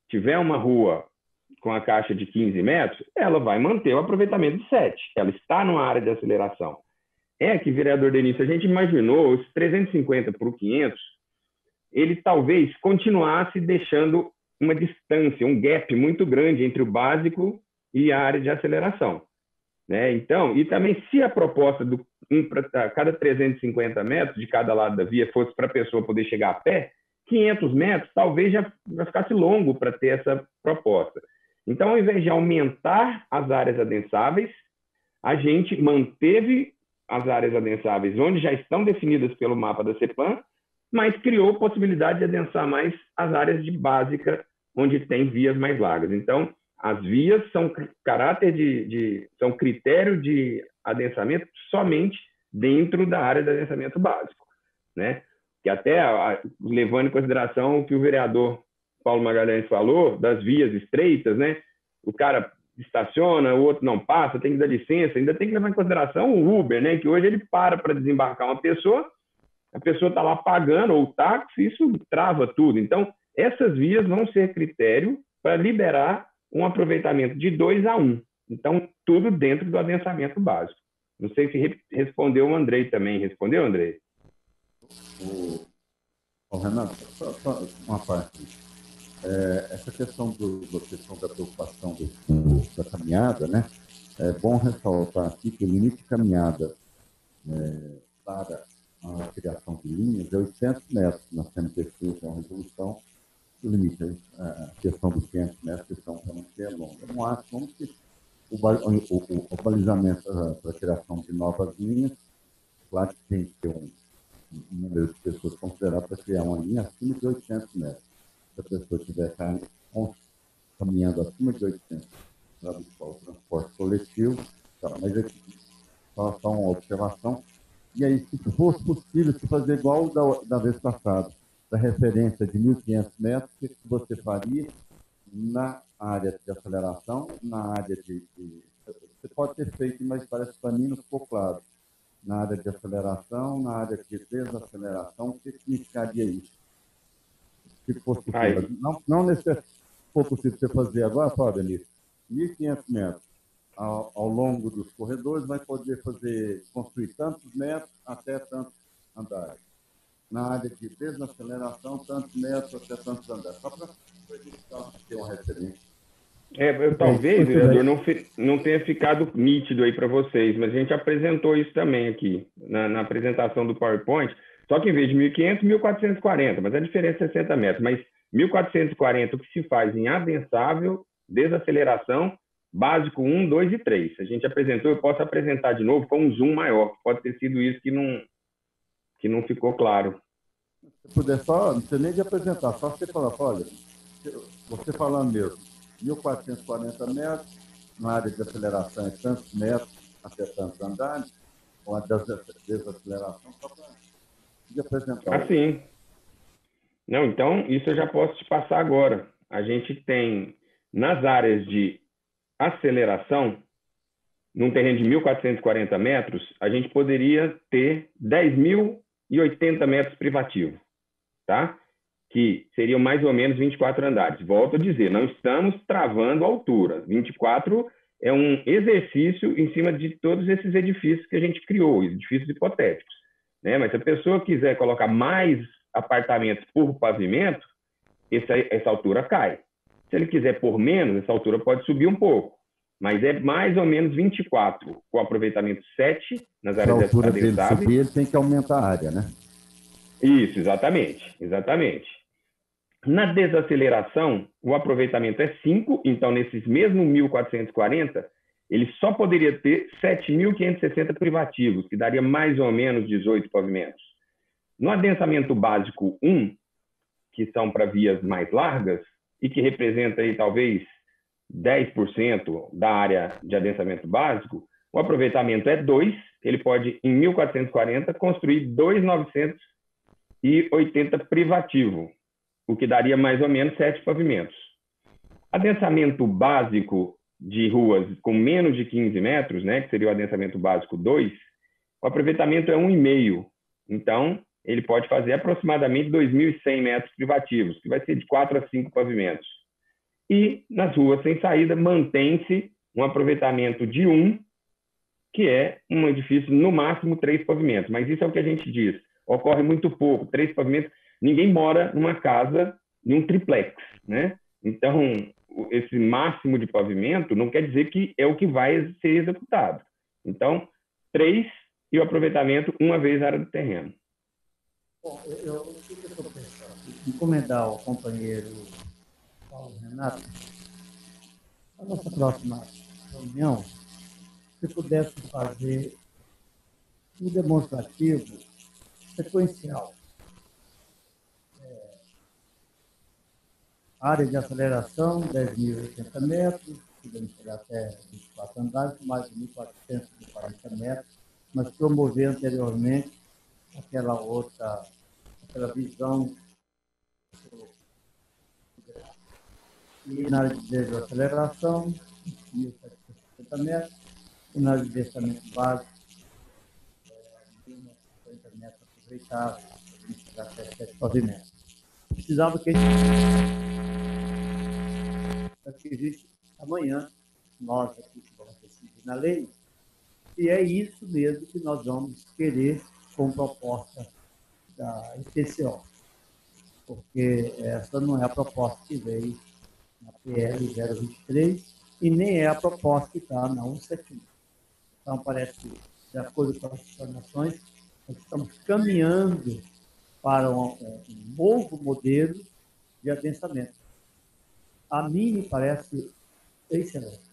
tiver uma rua com a caixa de 15 metros, ela vai manter o aproveitamento de 7. Ela está numa área de aceleração. É que, vereador Denício, a gente imaginou os 350 por 500, ele talvez continuasse deixando uma distância, um gap muito grande entre o básico e a área de aceleração, né? Então, e também se a proposta do para cada 350 metros de cada lado da via fosse para a pessoa poder chegar a pé, 500 metros talvez já ficasse longo para ter essa proposta. Então, ao invés de aumentar as áreas adensáveis, a gente manteve as áreas adensáveis onde já estão definidas pelo mapa da CEPLAN, mas criou possibilidade de adensar mais as áreas de básica, onde tem vias mais largas. Então, as vias são são critério de adensamento somente dentro da área de adensamento básico, né? Que até, levando em consideração o que o vereador Paulo Magalhães falou, das vias estreitas, né? O cara estaciona, o outro não passa, tem que dar licença, ainda tem que levar em consideração o Uber, né? Que hoje ele para desembarcar uma pessoa, a pessoa está lá pagando, ou o táxi, isso trava tudo. Então, essas vias vão ser critério para liberar um aproveitamento de 2 a 1. Então, tudo dentro do adensamento básico. Não sei se respondeu o Andrei também. Respondeu, Andrei? Renato, só uma parte. Essa questão da preocupação da caminhada, né? É bom ressaltar aqui que o limite de caminhada para a criação de linhas é 800 metros na CMTC, que é uma resolução. O limite, a questão dos 500 metros, que estão para não ser longa. Não acho como que o balizamento para a criação de novas linhas, claro que tem que ter um número de pessoas considerável para criar uma linha acima de 800 metros. Se a pessoa estiver caminhando acima de 800 para buscar o transporte coletivo, tá, mas aqui, só uma observação. E aí, se fosse possível, se fazer igual da vez passada, da referência de 1.500 metros, o que você faria na área de aceleração, na área de... Você pode ter feito, mas parece que para mim não ficou claro. Na área de aceleração, na área de desaceleração, o que significaria isso? Se fosse possível. Não necessariamente for possível você fazer agora, Fábio, 1.500 metros ao longo dos corredores, vai poder construir tantos metros até tantos andares. Na área de desaceleração, tantos metros até tantos andares. Só para ter uma referência. Talvez, vereador, não tenha ficado nítido aí para vocês, mas a gente apresentou isso também aqui, na apresentação do PowerPoint, só que em vez de 1.500, 1.440, mas a diferença é 60 metros. Mas 1.440, o que se faz em adensável, desaceleração, básico 1, 2 e 3. A gente apresentou, eu posso apresentar de novo com um zoom maior. Pode ter sido isso que não ficou claro. Se puder só, não precisa nem de apresentar, só você falar, olha, você falando mesmo, 1.440 metros, na área de aceleração é tantos metros até tantos andares, com a desaceleração, só para apresentar. Sim. Não, então, isso eu já posso te passar agora. A gente tem, nas áreas de aceleração, num terreno de 1.440 metros, a gente poderia ter 10.080 metros privativos, tá? Que seriam mais ou menos 24 andares. Volto a dizer, não estamos travando a altura. 24 é um exercício em cima de todos esses edifícios que a gente criou, edifícios hipotéticos, né? Mas se a pessoa quiser colocar mais apartamentos por pavimento, essa altura cai. Se ele quiser pôr menos, essa altura pode subir um pouco. Mas é mais ou menos 24, com aproveitamento 7 nas áreas adensáveis. Se a altura dele subir, ele tem que aumentar a área, né? Isso, exatamente. Na desaceleração, o aproveitamento é 5, então nesses mesmos 1.440, ele só poderia ter 7.560 privativos, que daria mais ou menos 18 pavimentos. No adensamento básico 1, que são para vias mais largas, e que representa aí talvez 10% da área de adensamento básico, o aproveitamento é 2, ele pode, em 1.440, construir 2.980 privativo, o que daria mais ou menos 7 pavimentos. Adensamento básico de ruas com menos de 15 metros, né, que seria o adensamento básico 2, o aproveitamento é 1,5. Então, ele pode fazer aproximadamente 2.100 metros privativos, que vai ser de 4 a 5 pavimentos. E nas ruas sem saída, mantém-se um aproveitamento de 1, que é um edifício, no máximo, 3 pavimentos. Mas isso é o que a gente diz. Ocorre muito pouco, 3 pavimentos. Ninguém mora numa casa, num triplex, né? Então, esse máximo de pavimento não quer dizer que é o que vai ser executado. Então, 3 e o aproveitamento uma vez a área do terreno. Bom, o que eu estou pensando? Encomendar ao companheiro Paulo Renato, a nossa próxima reunião, se pudesse fazer um demonstrativo sequencial. Área de aceleração, 10.080 metros, podemos chegar até 24 andares, mais de 1.440 metros, mas promover anteriormente aquela visão. E na área de desaceleração, 1.750 metros, e na adensamento básico, 1.950 metros aproveitáveis, até 7 pavimentos. Precisava que existe amanhã, nós aqui que vamos decidir na lei, e é isso mesmo que nós vamos querer com proposta da IPCO, porque essa não é a proposta que veio na PL 023 e nem é a proposta que está na 171. Então, parece que, de acordo com as informações, nós estamos caminhando para um novo modelo de adensamento. A mim me parece excelente.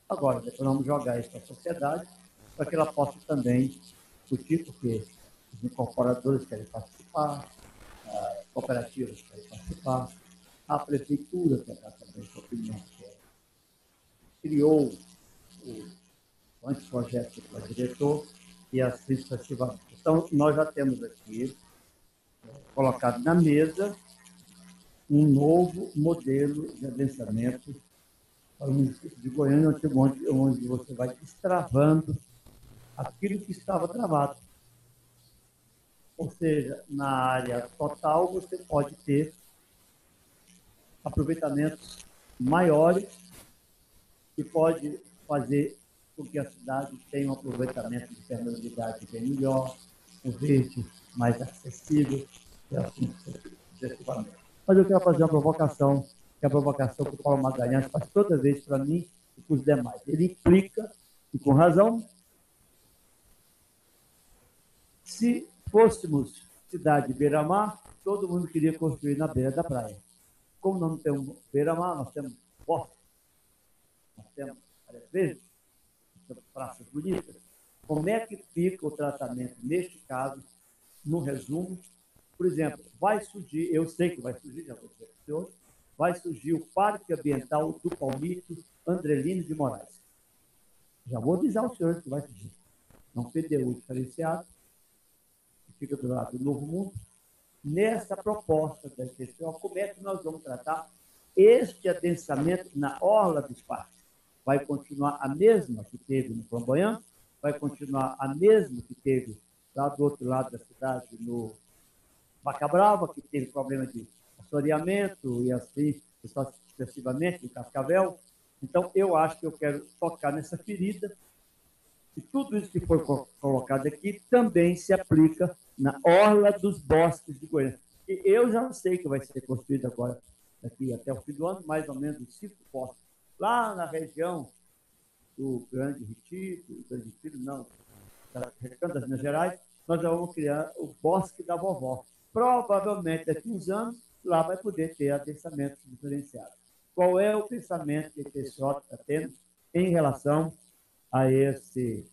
Agora, depois vamos jogar isso para a sociedade, para que ela possa também discutir, porque os incorporadores querem participar, as cooperativas querem participar, a prefeitura quer dar também sua opinião, criou o anteprojeto para o diretor e assim sucessivamente. Então, nós já temos aqui colocado na mesa um novo modelo de adensamento para o município de Goiânia, onde você vai destravando aquilo que estava travado. Ou seja, na área total você pode ter aproveitamentos maiores e pode fazer com que a cidade tenha um aproveitamento de permeabilidade bem melhor, um verde mais acessível e assim sucessivamente. Mas eu quero fazer uma provocação, que é a provocação que o Paulo Magalhães faz toda vez para mim e para os demais. Ele implica, e com razão, se fôssemos cidade beira-mar, todo mundo queria construir na beira da praia. Como nós não temos beira-mar, nós temos bosque, nós temos áreas verdes, nós temos praças bonitas. Como é que fica o tratamento neste caso, no resumo? Por exemplo, vai surgir, eu sei que vai surgir, já vou dizer para o senhor, vai surgir o Parque Ambiental do Palmito Andrelino de Moraes. Já vou avisar os senhores que vai surgir. É um PDU diferenciado, que fica do lado do Novo Mundo. Nessa proposta da IPCO, como é que nós vamos tratar este adensamento na orla dos parques? Vai continuar a mesma que teve no Flamboyant? Vai continuar a mesma que teve lá do outro lado da cidade, no Vaca Brava, que teve problema de assoreamento e assim sucessivamente, em Cascavel? Então, eu acho que eu quero tocar nessa ferida e tudo isso que foi colocado aqui também se aplica na orla dos bosques de Goiânia. E eu já sei que vai ser construído agora, daqui até o fim do ano, mais ou menos 5 bosques. Lá na região do Grande Retiro, da região das Minas Gerais, nós já vamos criar o Bosque da Vovó. Provavelmente, daqui a uns anos, lá vai poder ter adensamento diferenciado. Qual é o pensamento que o PSO está tendo em relação a esse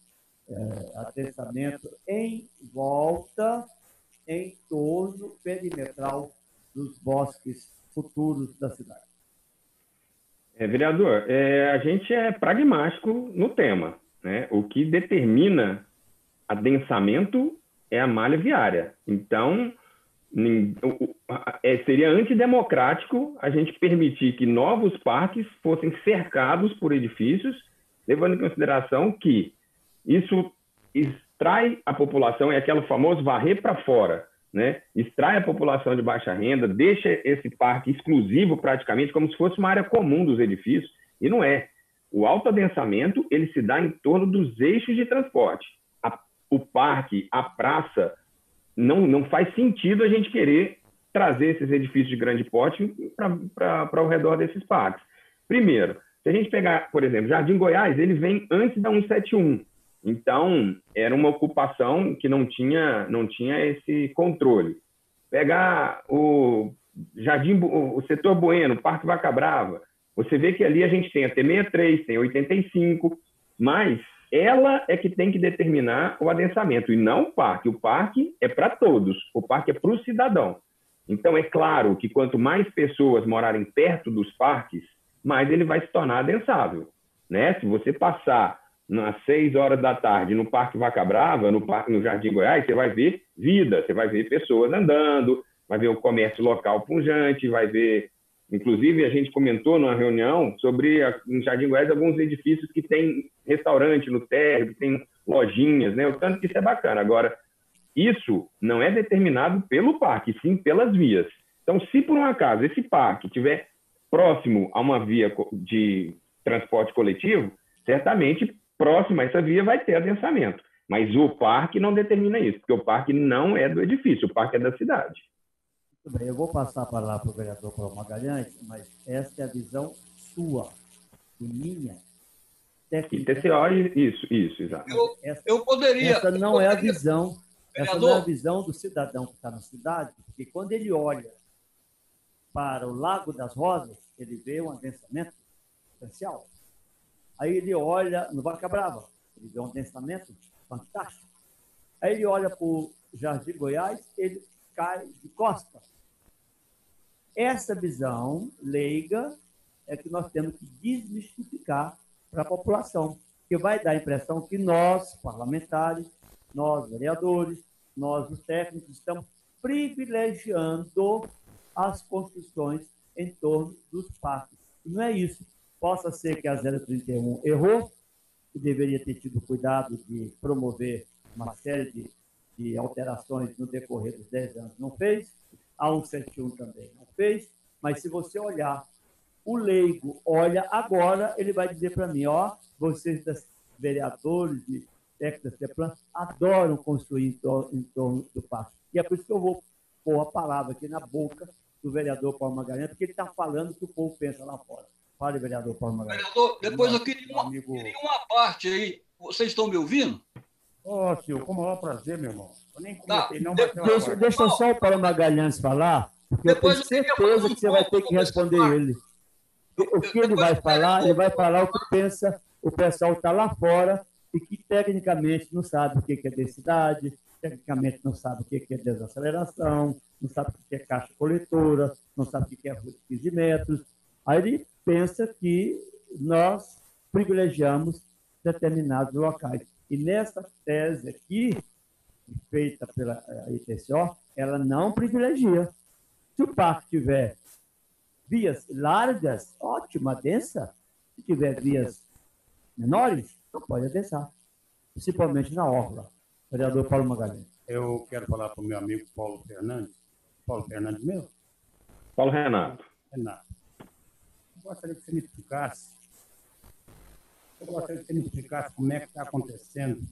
adensamento em volta, em torno perimetral dos bosques futuros da cidade? Vereador, a gente é pragmático no tema, né? O que determina adensamento é a malha viária. Então, seria antidemocrático a gente permitir que novos parques fossem cercados por edifícios, levando em consideração que isso extrai a população, é aquele famoso varrer para fora, né? Extrai a população de baixa renda, deixa esse parque exclusivo praticamente como se fosse uma área comum dos edifícios, e não é. O autoadensamento, ele se dá em torno dos eixos de transporte. O parque, a praça, não faz sentido a gente querer trazer esses edifícios de grande porte para ao redor desses parques. Primeiro, se a gente pegar, por exemplo, Jardim Goiás, ele vem antes da 171. Então, era uma ocupação que não tinha esse controle. Pegar o setor Bueno, Parque Vaca Brava, você vê que ali a gente tem a T63, tem a 85, mas ela é que tem que determinar o adensamento, e não o parque. O parque é para todos, o parque é para o cidadão. Então, é claro que quanto mais pessoas morarem perto dos parques, mais ele vai se tornar adensável, né? Se você passar às 6 horas da tarde no Parque Vaca Brava, no Jardim Goiás, você vai ver vida, você vai ver pessoas andando, vai ver o comércio local pujante, vai ver Inclusive, a gente comentou numa reunião sobre, em Jardim Goiás, alguns edifícios que tem restaurante no térreo, que tem lojinhas, né? O tanto que isso é bacana. Agora, isso não é determinado pelo parque, sim pelas vias. Então, se por um acaso esse parque estiver próximo a uma via de transporte coletivo, certamente próximo a essa via vai ter adensamento. Mas o parque não determina isso, porque o parque não é do edifício, o parque é da cidade. Muito bem, eu vou passar a palavra para o vereador Paulo Magalhães, mas essa é a visão sua e minha. E TCO, isso, exato. Eu poderia... Essa não é a visão, vereador, essa não é a visão do cidadão que está na cidade, porque quando ele olha para o Lago das Rosas, ele vê um adensamento potencial. Aí ele olha no Vaca Brava, ele vê um adensamento fantástico. Aí ele olha para o Jardim Goiás, ele cai de costa. Essa visão leiga é que nós temos que desmistificar para a população, que vai dar a impressão que nós, parlamentares, nós, vereadores, nós, os técnicos, estamos privilegiando as construções em torno dos parques. E não é isso. Possa ser que a 031 errou, que deveria ter tido cuidado de promover uma série de alterações no decorrer dos 10 anos. Não fez. A 171 também não fez. Mas se você olhar, o leigo olha agora, ele vai dizer para mim, ó, vocês, vereadores e técnicos da CEPLAN, adoram construir em torno do parque. E é por isso que eu vou pôr a palavra aqui na boca do vereador Paulo Magalhães, porque ele está falando o que o povo pensa lá fora. Fale, vereador Paulo Magalhães. Vereador, depois eu queria uma parte aí. Vocês estão me ouvindo? Ó, Silvio, com o maior prazer, meu irmão. Eu nem comentei, não, deixa só o Paulo Magalhães falar, porque depois eu tenho certeza que você vai ter que responder ele. O que ele vai falar o que pensa o pessoal está lá fora e que tecnicamente não sabe o que é densidade, tecnicamente não sabe o que é desaceleração, não sabe o que é caixa coletora, não sabe o que é rua de 15 metros. Aí ele pensa que nós privilegiamos determinados locais. E nessa tese aqui, feita pela ITCO, ela não privilegia. Se o parque tiver vias largas, ótima, densa. Se tiver vias menores, não pode adensar. Principalmente na orla. Vereador Paulo Magalhães. Eu quero falar para o meu amigo Paulo Fernandes. Paulo Fernandes mesmo? Paulo Renato. Renato. Eu gostaria que você me explicasse. Como é que está acontecendo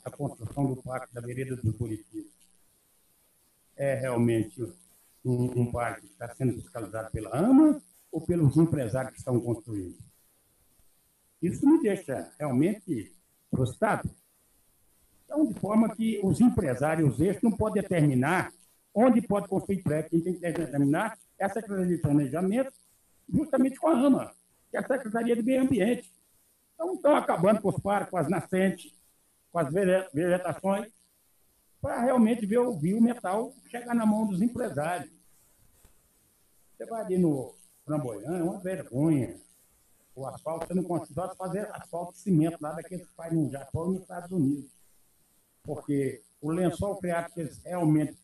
a construção do Parque da Vereda do Buriti. É realmente um parque que está sendo fiscalizado pela AMA ou pelos empresários que estão construindo? Isso me deixa realmente frustrado. Então, de forma que os empresários estes não podem determinar onde pode construir prédio. Quem tem que determinar é a Secretaria de Planejamento, justamente com a AMA, que é a Secretaria de Meio Ambiente. Então, estão acabando com os parques, com as nascentes, com as vegetações, para realmente ver o metal chegar na mão dos empresários. Você vai ali no Framboyant, é uma vergonha. O asfalto, você não consegue fazer asfalto de cimento lá daqueles que fazem no Japão e nos Estados Unidos. Porque o lençol freático, eles realmente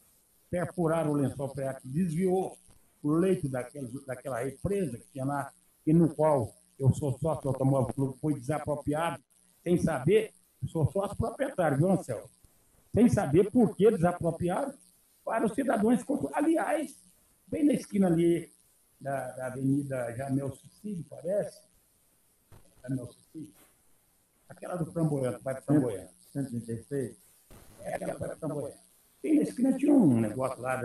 perfuraram o lençol freático, desviou o leito daquela represa que tinha lá, e no qual eu sou sócio do Automóvel Clube, foi desapropriado, sem saber, eu sou sócio proprietário, viu, Anselmo? Sem saber por que desapropriaram para os cidadãos. Aliás, bem na esquina ali da Avenida Jamel Suicídio, parece, Jamel Suicídio, aquela do Framboyant, vai para Framboyant. 136? É, aquela vai para Framboyant. Bem na esquina tinha um negócio lá,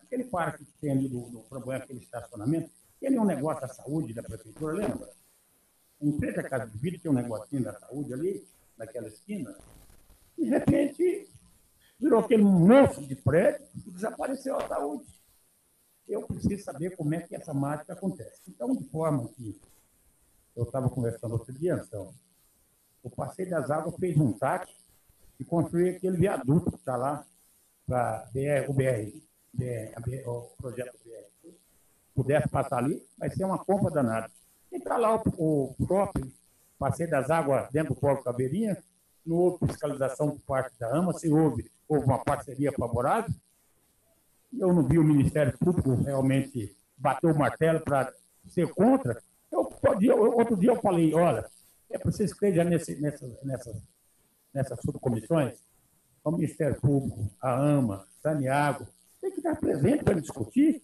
aquele parque que tem ali do Framboyant, aquele estacionamento, ele é um negócio da saúde da prefeitura, lembra? Em frente à Casa de Vidro tem um negocinho da saúde ali, naquela esquina. De repente, virou aquele monstro de prédio e desapareceu a saúde. Eu preciso saber como é que essa mágica acontece. Então, de forma que eu estava conversando outro dia, então, o Passeio das Águas fez um TAC e construiu aquele viaduto que está lá para o projeto BR. Pudesse passar ali, vai ser uma compra danada. E está lá o próprio Passeio das Águas dentro do Polo Caveirinha, não houve fiscalização por parte da AMA, se houve uma parceria favorável, Eu não vi o Ministério Público realmente bater o martelo para ser contra. Outro dia eu falei, olha, é preciso que esteja nessas subcomissões, o Ministério Público, a AMA, Saneago, tem que estar presente para discutir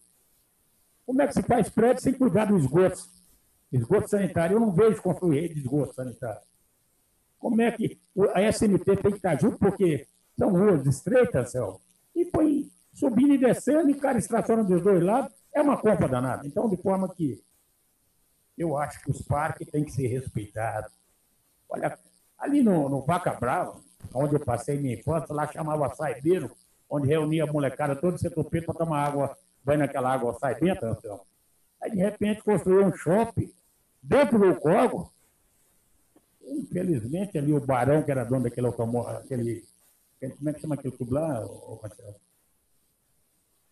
como é que se faz prédio sem cuidar do esgoto. Esgoto sanitário, eu não vejo construir rede de esgoto sanitário. Como é que a SMT tem que estar junto, porque são ruas estreitas, Celso, e põe subindo e descendo, e o cara estaciona dos dois lados, é uma compra danada. Então, de forma que eu acho que os parques têm que ser respeitados. Olha, ali no Vaca Brava, onde eu passei minha infância, lá chamava Saibeiro, onde reunia a molecada todo o setor preto para tomar água, vai naquela água saibenta, então. Aí, de repente, construiu um shopping dentro do córrego. Infelizmente, ali o Barão, que era dono daquele automóvel, como é que chama aquele clube lá, Marcelo?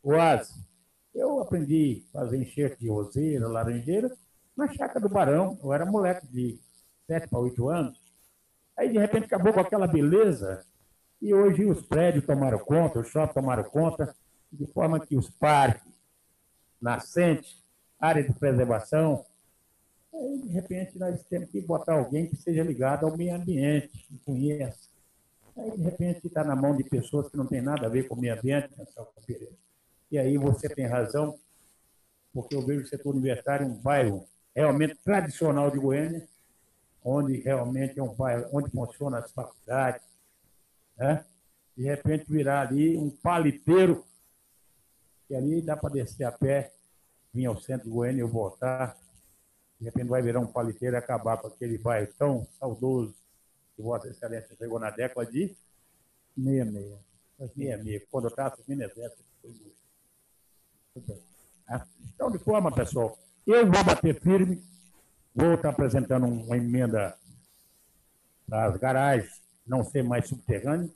Oásis. Eu aprendi a fazer enxerto de roseira, laranjeira, na chácara do Barão. Eu era moleque de 7 para 8 anos. Aí, de repente, acabou com aquela beleza. E hoje os prédios tomaram conta, os shoppings tomaram conta, de forma que os parques, nascentes, área de preservação, aí, de repente, nós temos que botar alguém que seja ligado ao meio ambiente, que conheça. Aí, de repente, está na mão de pessoas que não têm nada a ver com o meio ambiente, e aí você tem razão, porque eu vejo o setor universitário um bairro realmente tradicional de Goiânia, onde realmente é um bairro onde funcionam as faculdades, né? De repente virar ali um paliteiro, que ali dá para descer a pé, vir ao centro de Goiânia e voltar. De repente vai virar um paliteiro e acabar com aquele bairro tão saudoso que Vossa Excelência chegou na década de 66, quando eu estava assumindo exército. Então, de forma, pessoal, eu vou bater firme, vou estar apresentando uma emenda para as garagens não ser mais subterrâneo,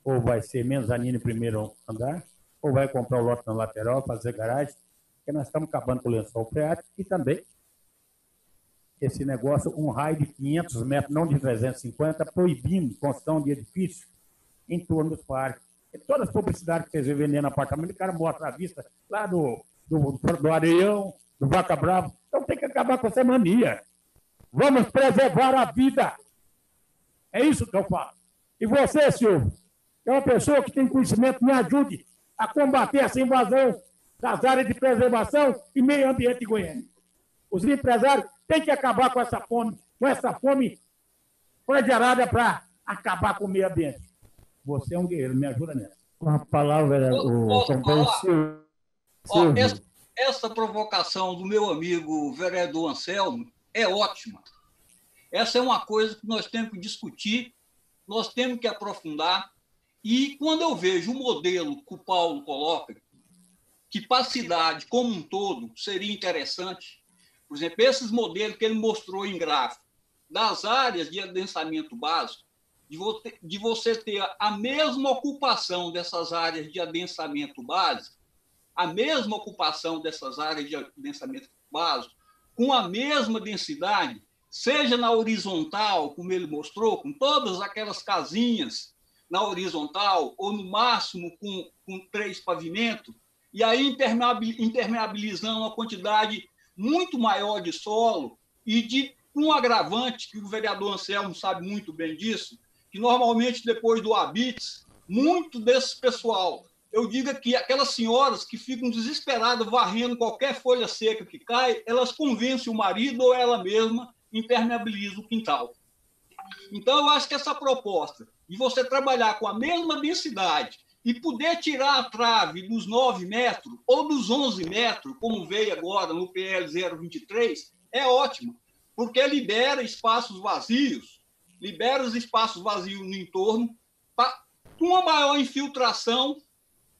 ou vai ser mezanino em primeiro andar, ou vai comprar o lote na lateral, fazer garagem, porque nós estamos acabando com o lençol freático e também esse negócio, um raio de 500 metros, não de 350, proibindo construção de edifícios em torno dos parques. E todas as publicidades que vocês vêem vendendo apartamento, o cara mostra a vista lá do Areião, do Vaca Brava. Então tem que acabar com essa mania. Vamos preservar a vida. É isso que eu falo. E você, Silvio, é uma pessoa que tem conhecimento, me ajude a combater essa invasão das áreas de preservação e meio ambiente de Goiânia. Os empresários têm que acabar com essa fome gerada para acabar com o meio ambiente. Você é um guerreiro, me ajuda nessa. Com a palavra, o companheiro Silvio. Essa provocação do meu amigo vereador Anselmo é ótima. Essa é uma coisa que nós temos que discutir, nós temos que aprofundar. E quando eu vejo o modelo que o Paulo coloca, que para a cidade como um todo seria interessante, por exemplo, esses modelos que ele mostrou em gráfico, das áreas de adensamento básico, de você ter a mesma ocupação dessas áreas de adensamento básico, a mesma ocupação dessas áreas de adensamento básico, com a mesma densidade, seja na horizontal, como ele mostrou, com todas aquelas casinhas na horizontal, ou no máximo com 3 pavimentos, e aí impermeabilizando uma quantidade muito maior de solo e de um agravante, que o vereador Anselmo sabe muito bem disso, que normalmente depois do habites, muito desse pessoal, eu digo que aquelas senhoras que ficam desesperadas varrendo qualquer folha seca que cai, elas convencem o marido ou ela mesma impermeabiliza o quintal. Então, eu acho que essa proposta de você trabalhar com a mesma densidade e poder tirar a trave dos 9 metros ou dos 11 metros, como veio agora no PL 023, é ótimo, porque libera espaços vazios, no entorno, para uma maior infiltração,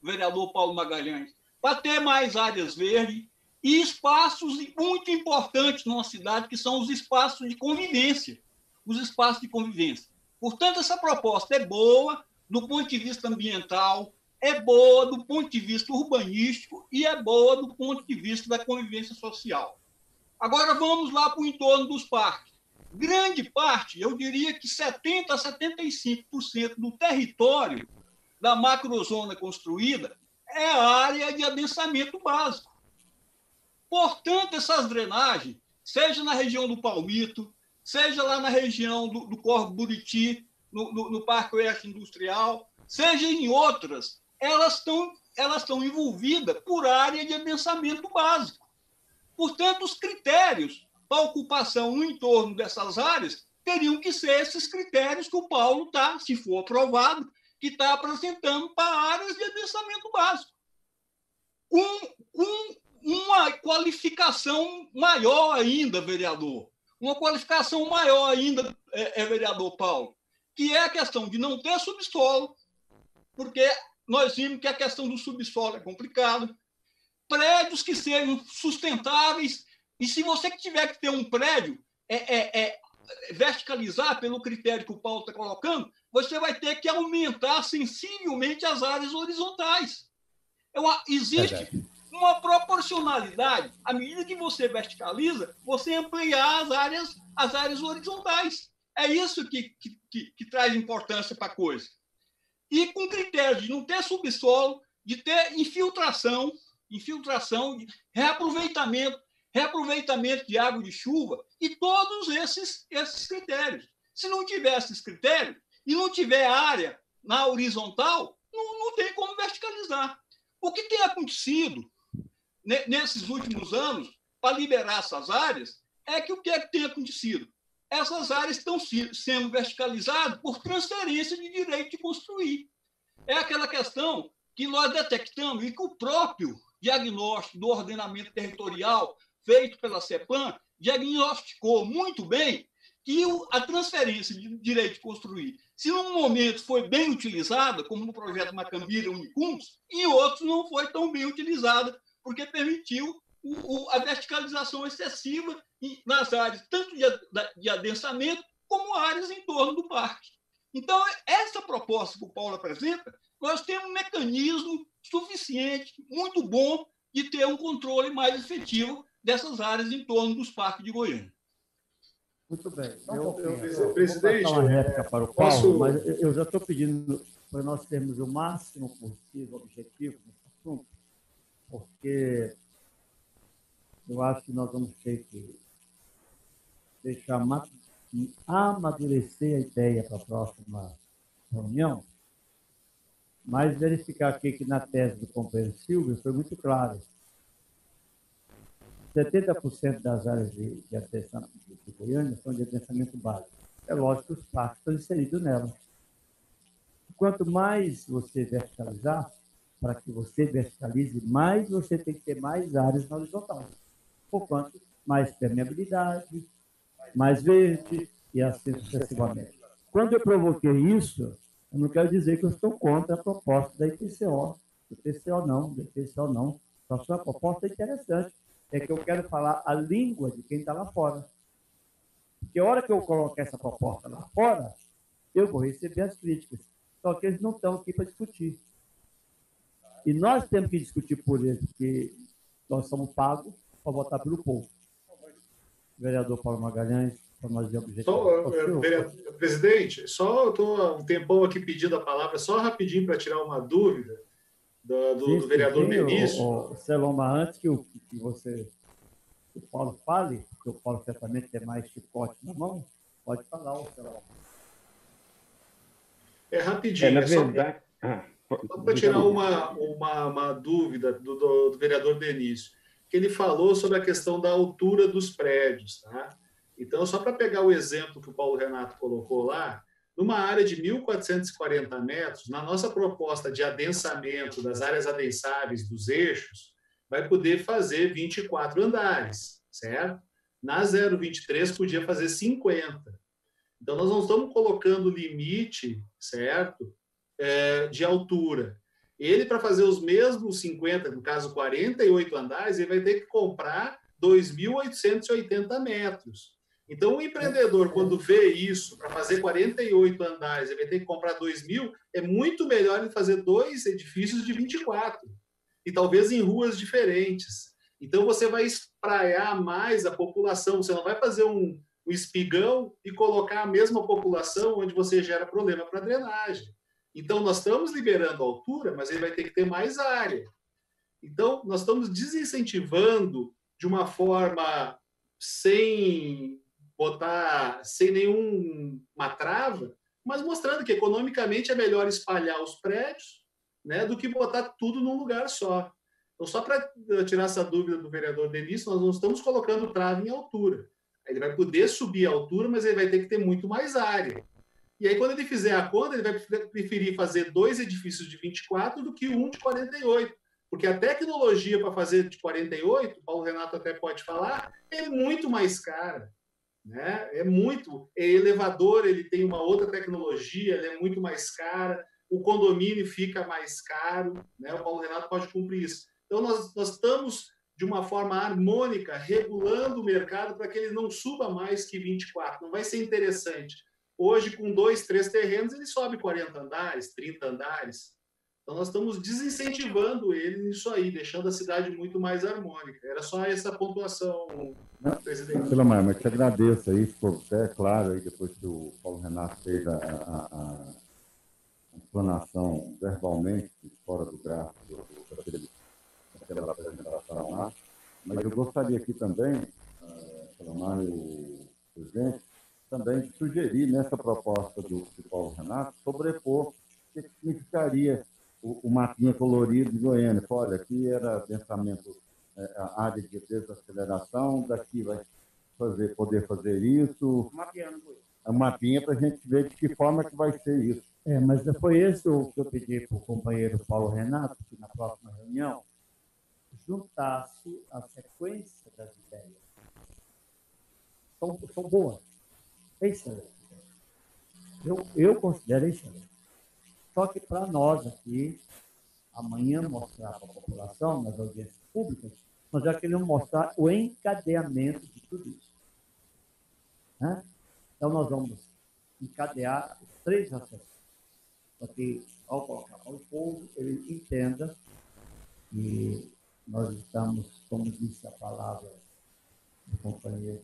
vereador Paulo Magalhães, para ter mais áreas verdes e espaços muito importantes numa cidade, que são os espaços de convivência. Portanto, essa proposta é boa do ponto de vista ambiental, é boa do ponto de vista urbanístico e é boa do ponto de vista da convivência social. Agora vamos lá para o entorno dos parques. Grande parte, eu diria que 70% a 75% do território da macrozona construída é a área de adensamento básico. Portanto, essas drenagens, seja na região do Palmito, seja lá na região do Córrego Buriti, no Parque Oeste Industrial, seja em outras, elas estão envolvidas por área de adensamento básico. Portanto, os critérios para ocupação no entorno dessas áreas teriam que ser esses critérios que o Paulo está, se for aprovado, que está apresentando para áreas de adensamento básico. Uma qualificação maior ainda, vereador. Uma qualificação maior ainda, vereador Paulo, que é a questão de não ter subsolo, porque nós vimos que a questão do subsolo é complicada, prédios que sejam sustentáveis, e se você tiver que ter um prédio verticalizar pelo critério que o Paulo está colocando, você vai ter que aumentar sensivelmente as áreas horizontais. Existe uma proporcionalidade. À medida que você verticaliza, você ampliar as áreas horizontais. É isso que traz importância para a coisa. E com critério de não ter subsolo, de ter infiltração, reaproveitamento de água de chuva e todos esses critérios. Se não tiver esses critérios e não tiver área na horizontal, não tem como verticalizar. O que tem acontecido nesses últimos anos para liberar essas áreas é que o que tem acontecido? Essas áreas estão sendo verticalizadas por transferência de direito de construir. É aquela questão que nós detectamos e que o próprio diagnóstico do ordenamento territorial feito pela CEPAM diagnosticou muito bem que a transferência de direito de construir, se num momento foi bem utilizada, como no projeto Macambira e Unicums, em outros não foi tão bem utilizada, porque permitiu a verticalização excessiva nas áreas tanto de adensamento como áreas em torno do parque. Então, essa proposta que o Paulo apresenta, nós temos um mecanismo suficiente, muito bom, de ter um controle mais efetivo dessas áreas em torno dos parques de Goiânia. Muito bem. Presidente, vou passar uma réplica para o Paulo, mas eu já estou pedindo para nós termos o máximo possível objetivo nesse assunto, porque eu acho que nós vamos ter que deixar amadurecer a ideia para a próxima reunião, mas verificar aqui que na tese do companheiro Silvio foi muito claro. 70% das áreas de Goiânia são de adensamento básico. É lógico que os parques estão inseridos nela. Quanto mais você verticalizar, para que você verticalize, mais você tem que ter mais áreas na horizontal. Portanto, mais permeabilidade, mais verde e assim sucessivamente. Quando eu provoquei isso, eu não quero dizer que eu estou contra a proposta da IPCO. Do IPCO não. A sua proposta é interessante. É que eu quero falar a língua de quem está lá fora. Porque a hora que eu colocar essa proposta lá fora, eu vou receber as críticas. Só que eles não estão aqui para discutir. E nós temos que discutir por eles, porque nós somos pagos para votar pelo povo. Vereador Paulo Magalhães, para nós de objetivo. Presidente, eu estou há um tempão aqui pedindo a palavra, só rapidinho para tirar uma dúvida do vereador Benício. Seloma, antes que o Paulo fale, porque o Paulo certamente tem mais chicote na mão, pode falar, Seloma. É rapidinho. Na verdade... Só para tirar uma dúvida do vereador Benício, que ele falou sobre a questão da altura dos prédios. Tá? Então, só para pegar o exemplo que o Paulo Renato colocou lá, numa área de 1.440 metros, na nossa proposta de adensamento das áreas adensáveis dos eixos, vai poder fazer 24 andares, certo? Na 023 podia fazer 50. Então, nós não estamos colocando limite, certo, de altura. Ele, para fazer os mesmos 50, no caso 48 andares, ele vai ter que comprar 2.880 metros. Então, o empreendedor, quando vê isso, para fazer 48 andares, ele vai ter que comprar 2.000, é muito melhor ele fazer 2 edifícios de 24, e talvez em ruas diferentes. Então, você vai espraiar mais a população, você não vai fazer um espigão e colocar a mesma população onde você gera problema para drenagem. Então, nós estamos liberando altura, mas ele vai ter que ter mais área. Então, nós estamos desincentivando de uma forma sem nenhuma trava, mas mostrando que economicamente é melhor espalhar os prédios, né, do que botar tudo num lugar só. Então, só para tirar essa dúvida do vereador Denis, nós não estamos colocando trava em altura. Ele vai poder subir a altura, mas ele vai ter que ter muito mais área. E aí, quando ele fizer a conta, ele vai preferir fazer 2 edifícios de 24 do que um de 48. Porque a tecnologia para fazer de 48, o Paulo Renato até pode falar, é muito mais cara. Né? Elevador, ele tem uma outra tecnologia, ele é muito mais cara, o condomínio fica mais caro, né? O Paulo Renato pode cumprir isso. Então, nós estamos, de uma forma harmônica, regulando o mercado para que ele não suba mais que 24. Não vai ser interessante. Hoje, com 2, 3 terrenos, ele sobe 40 andares, 30 andares. Então, nós estamos desincentivando ele nisso aí, deixando a cidade muito mais harmônica. Era só essa pontuação, presidente. Silamar, mas te agradeço aí, ficou até claro aí, depois que o Paulo Renato fez a explanação verbalmente, fora do gráfico, daquela apresentação lá. Mas eu gostaria aqui também, Silamar e o presidente, também de sugerir nessa proposta do Paulo Renato sobrepor o que significaria o mapinha colorido de Goiânia. Olha, aqui era pensamento, a área de desaceleração, daqui vai poder fazer isso. Um mapinha para a gente ver de que forma que vai ser isso. Mas foi esse o que eu pedi para o companheiro Paulo Renato, que na próxima reunião juntasse a sequência das ideias. São boas. É excelente. Eu considero excelente. Só que para nós aqui, amanhã mostrar para a população, nas audiências públicas, nós já queremos mostrar o encadeamento de tudo isso. Né? Então, nós vamos encadear os 3 acessos, para que, ao colocar para o povo, ele entenda que nós estamos, como disse a palavra do companheiro,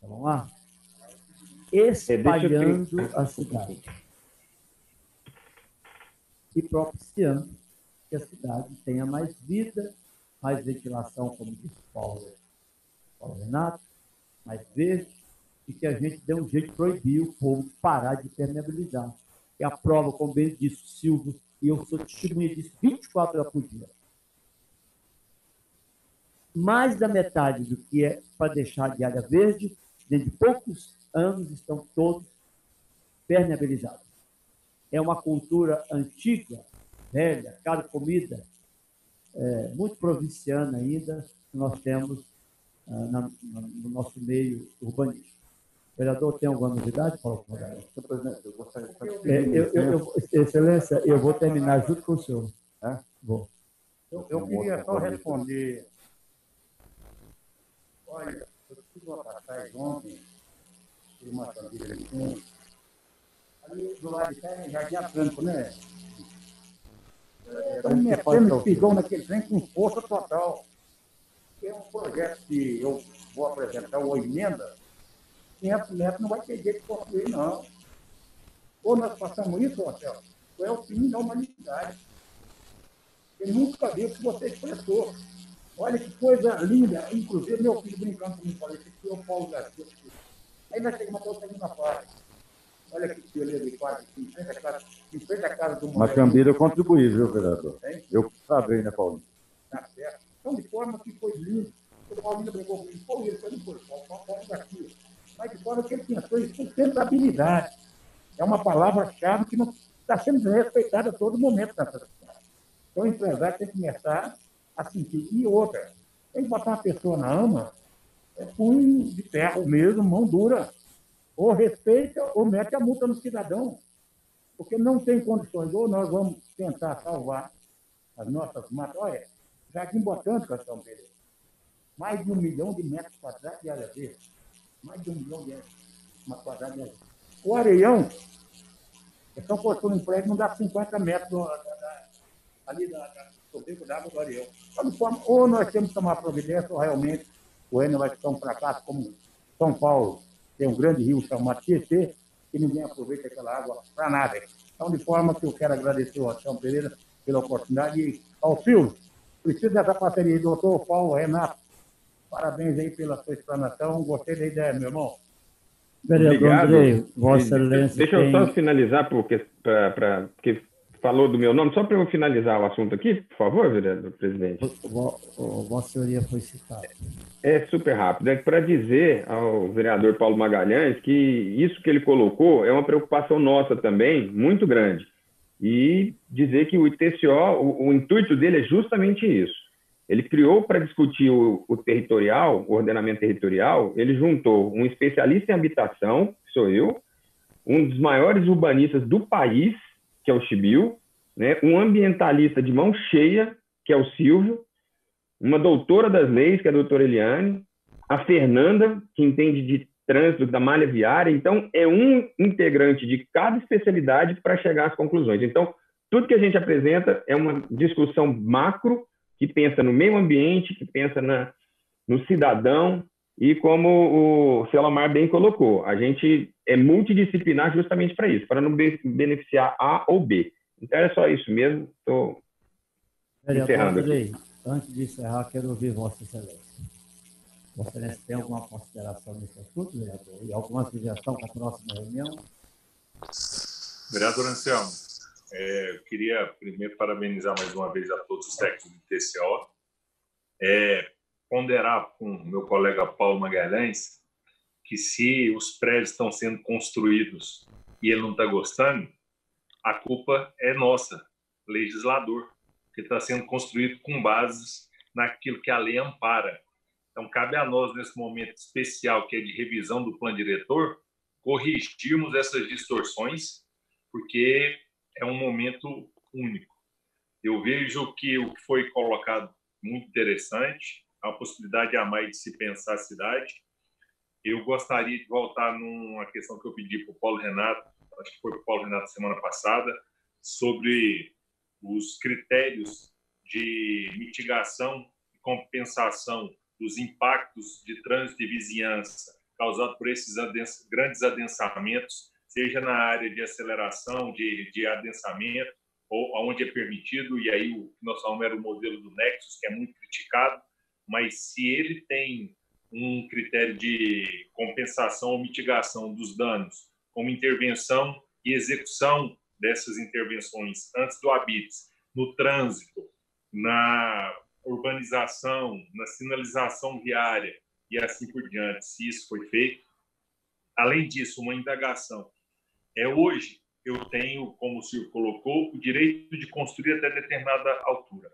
vamos lá? Espalhando a cidade e propiciando que a cidade tenha mais vida, mais ventilação, como disse Paulo Renato, mais verde, e que a gente dê um jeito de proibir o povo de parar de permeabilizar. E a prova, como bem disse o Silvio, e eu sou testemunha disso 24 horas por dia. Mais da metade do que é para deixar de área verde, dentro de poucos anos estão todos permeabilizados. É uma cultura antiga, velha, cara comida, muito provinciana ainda, que nós temos no nosso meio urbanístico. O vereador tem alguma novidade, Paulo? Senhor presidente, eu gostaria de... Excelência, eu vou terminar junto com o senhor. Vou. Eu queria só responder. Olha, eu tive uma passagem ontem, de uma família de fundo. Ali do lado de cá é Jardim Atlântico, né? Estão metendo pigão naquele trem com força total. É um projeto que eu vou apresentar, uma emenda, 500 metros não vai ter jeito de construir, não. Ou nós passamos isso, Marcelo, ou é o fim da humanidade. Eu nunca vi o que você expressou. Olha que coisa linda. Inclusive, meu filho brincando comigo, falei que foi o Paulo Garcia. Aí nós chegamos até a segunda fase. Olha que beleza de quarto, em frente à casa do Mas Cambira eu contribuí, viu, vereador? Eu travei, né, Paulo? Tá certo. Então, de forma que foi lindo. O Paulinho brincou comigo, Paulo, ele foi Paulo Garcia. Mas de forma que ele pensou em sustentabilidade. É uma palavra-chave que não está sendo desrespeitada a todo momento nessa cidade. Então, o empresário tem que começar a sentir. E outra, tem que botar uma pessoa na AMA, punho de ferro mesmo, mão dura. Ou respeita ou mete a multa no cidadão. Porque não tem condições. Ou nós vamos tentar salvar as nossas matas. Olha, Jardim Botânico, São Pedro, mais de 1 milhão de metros quadrados de área verde. Mais de 1 milhão de metros quadrados de área verde. O Areião, estão construindo um prédio, não dá 50 metros ali do beco d'água do Areião. Ou nós temos que tomar providência, ou realmente o Goiânia vai ficar um fracasso como São Paulo. Tem um grande rio chamado Tietê, que ninguém aproveita aquela água para nada. Então, de forma que eu quero agradecer ao Anselmo Pereira pela oportunidade e ao Silvio, preciso dessa parceria, doutor Paulo Renato. Parabéns aí pela sua explanação, gostei da ideia, meu irmão. Vereador Andrei, Vossa Excelência. Deixa eu só finalizar, porque falou do meu nome, só para eu finalizar o assunto aqui, por favor, vereador presidente. Vossa Senhoria foi citado. É super rápido. É para dizer ao vereador Paulo Magalhães que isso que ele colocou é uma preocupação nossa também, muito grande. E dizer que o ITCO, o intuito dele é justamente isso. Ele criou para discutir o territorial, o ordenamento territorial, ele juntou um especialista em habitação, que sou eu, um dos maiores urbanistas do país, que é o Chibiu, né? Um ambientalista de mão cheia, que é o Silvio, uma doutora das leis, que é a doutora Eliane, a Fernanda, que entende de trânsito da malha viária. Então, é um integrante de cada especialidade para chegar às conclusões. Então, tudo que a gente apresenta é uma discussão macro, que pensa no meio ambiente, que pensa no cidadão, e como o Celomar bem colocou, a gente é multidisciplinar justamente para isso, para não beneficiar A ou B. Então, é só isso mesmo. Estou encerrando aqui. Antes de encerrar, quero ouvir Vossa Excelência. Vossa Excelência tem alguma consideração nesse assunto, vereador? E alguma sugestão para a próxima reunião? Vereador Anselmo, eu queria primeiro parabenizar mais uma vez a todos os técnicos do TCO. Ponderar com o meu colega Paulo Magalhães que se os prédios estão sendo construídos e ele não está gostando, a culpa é nossa, legislador, que está sendo construído com bases naquilo que a lei ampara. Então, cabe a nós, nesse momento especial, que é de revisão do plano diretor, corrigirmos essas distorções, porque é um momento único. Eu vejo que o que foi colocado muito interessante, a possibilidade a mais de se pensar a cidade. Eu gostaria de voltar numa questão que eu pedi para o Paulo Renato, acho que foi para o Paulo Renato semana passada, sobre os critérios de mitigação e compensação dos impactos de trânsito e vizinhança causados por esses grandes adensamentos, seja na área de aceleração, de adensamento, ou onde é permitido, e aí o que nós falamos era o modelo do Nexus, que é muito criticado, mas se ele tem um critério de compensação ou mitigação dos danos, como intervenção e execução dessas intervenções antes do habites, no trânsito, na urbanização, na sinalização viária e assim por diante, se isso foi feito. Além disso, uma indagação. Hoje, eu tenho, como o senhor colocou, o direito de construir até determinada altura,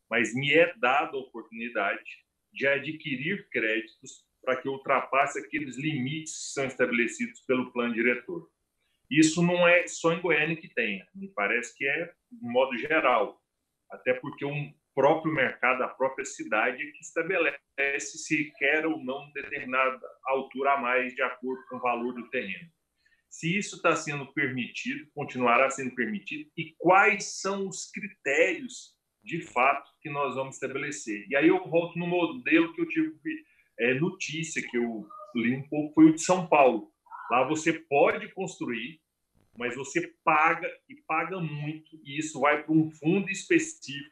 mas me é dada a oportunidade de adquirir créditos para que eu ultrapasse aqueles limites que são estabelecidos pelo plano diretor. Isso não é só em Goiânia que tem, me parece que é de modo geral, até porque o próprio mercado, a própria cidade é que estabelece se quer ou não determinada altura a mais de acordo com o valor do terreno. Se isso está sendo permitido, continuará sendo permitido, e quais são os critérios, de fato, que nós vamos estabelecer. E aí eu volto no modelo que eu tive notícia, que eu li um pouco, foi o de São Paulo. Lá você pode construir, mas você paga, e paga muito, e isso vai para um fundo específico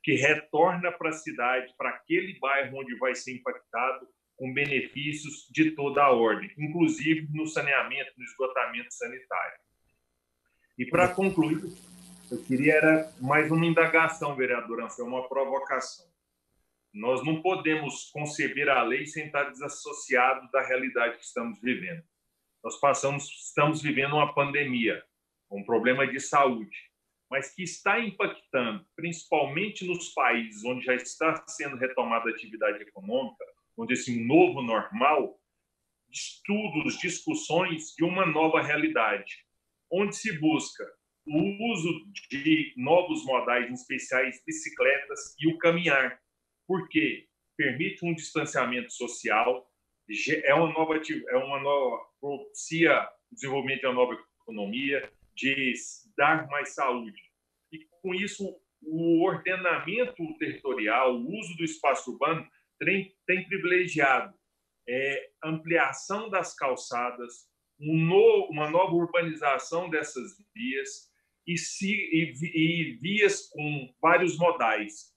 que retorna para a cidade, para aquele bairro onde vai ser impactado, com benefícios de toda a ordem, inclusive no saneamento, no esgotamento sanitário. E, para concluir, eu queria mais uma indagação, vereador Anselmo, uma provocação. Nós não podemos conceber a lei sem estar desassociado da realidade que estamos vivendo. Estamos vivendo uma pandemia, um problema de saúde, mas que está impactando, principalmente nos países onde já está sendo retomada a atividade econômica, onde esse novo normal, estudos, discussões de uma nova realidade, onde se busca o uso de novos modais, em especiais bicicletas e o caminhar, porque permite um distanciamento social, propicia o desenvolvimento de uma nova economia, de dar mais saúde. E, com isso, o ordenamento territorial, o uso do espaço urbano tem privilegiado ampliação das calçadas, uma nova urbanização dessas vias e vias com vários modais.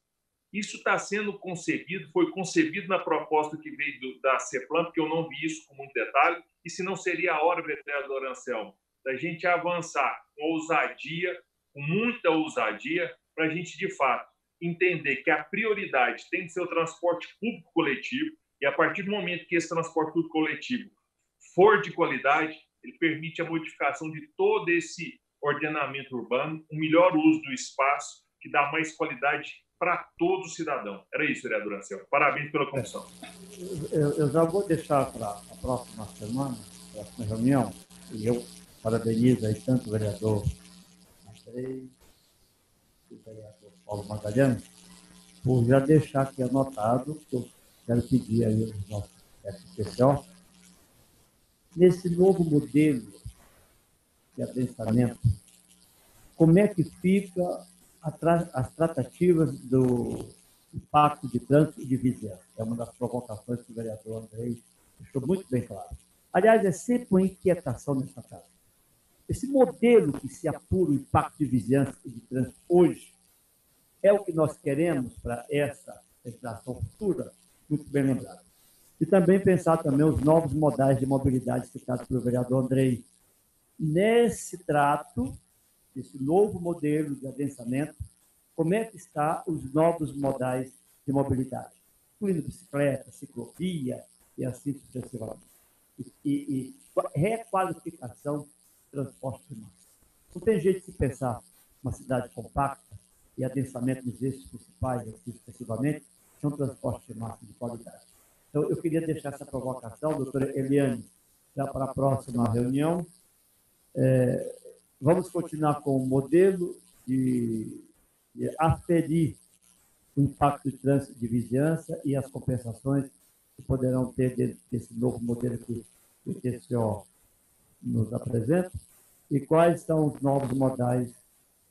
Isso está sendo concebido, foi concebido na proposta que veio da CEPLAN, porque eu não vi isso com muito detalhe, e se não seria a hora, vereador Anselmo, da gente avançar com ousadia, com muita ousadia, para a gente, de fato, entender que a prioridade tem que ser o transporte público coletivo, e a partir do momento que esse transporte público coletivo for de qualidade, ele permite a modificação de todo esse ordenamento urbano, um melhor uso do espaço, que dá mais qualidade para todo cidadão. Era isso, vereador Anselmo. Parabéns pela comissão. Eu já vou deixar para a próxima semana, a próxima reunião, e eu parabenizo aí tanto o vereador Andrei e o vereador Paulo Magalhães, por já deixar aqui anotado, que eu quero pedir aí aos nossos SPCO, nesse novo modelo de adensamento, como é que fica as tratativas do Pacto de Trânsito e de Vizinhança? É uma das provocações que o vereador Andrei deixou muito bem claro. Aliás, é sempre uma inquietação nessa casa. Esse modelo que se apura o impacto de vizinhança e de trânsito hoje é o que nós queremos para essa legislação futura? Muito bem lembrado. E também pensar também os novos modais de mobilidade citados pelo vereador Andrei. Nesse trato, esse novo modelo de adensamento, como é que está os novos modais de mobilidade, incluindo bicicleta, ciclovia e assim sucessivamente. E requalificação do transporte de massa. Não tem jeito de se pensar uma cidade compacta e adensamento nos eixos principais, assim sucessivamente, sem um transporte de massa de qualidade. Então, eu queria deixar essa provocação, doutora Eliane, já para a próxima reunião. Vamos continuar com o modelo de aferir o impacto de trânsito de vizinhança e as compensações que poderão ter dentro desse novo modelo que o TCO nos apresenta, e quais são os novos modais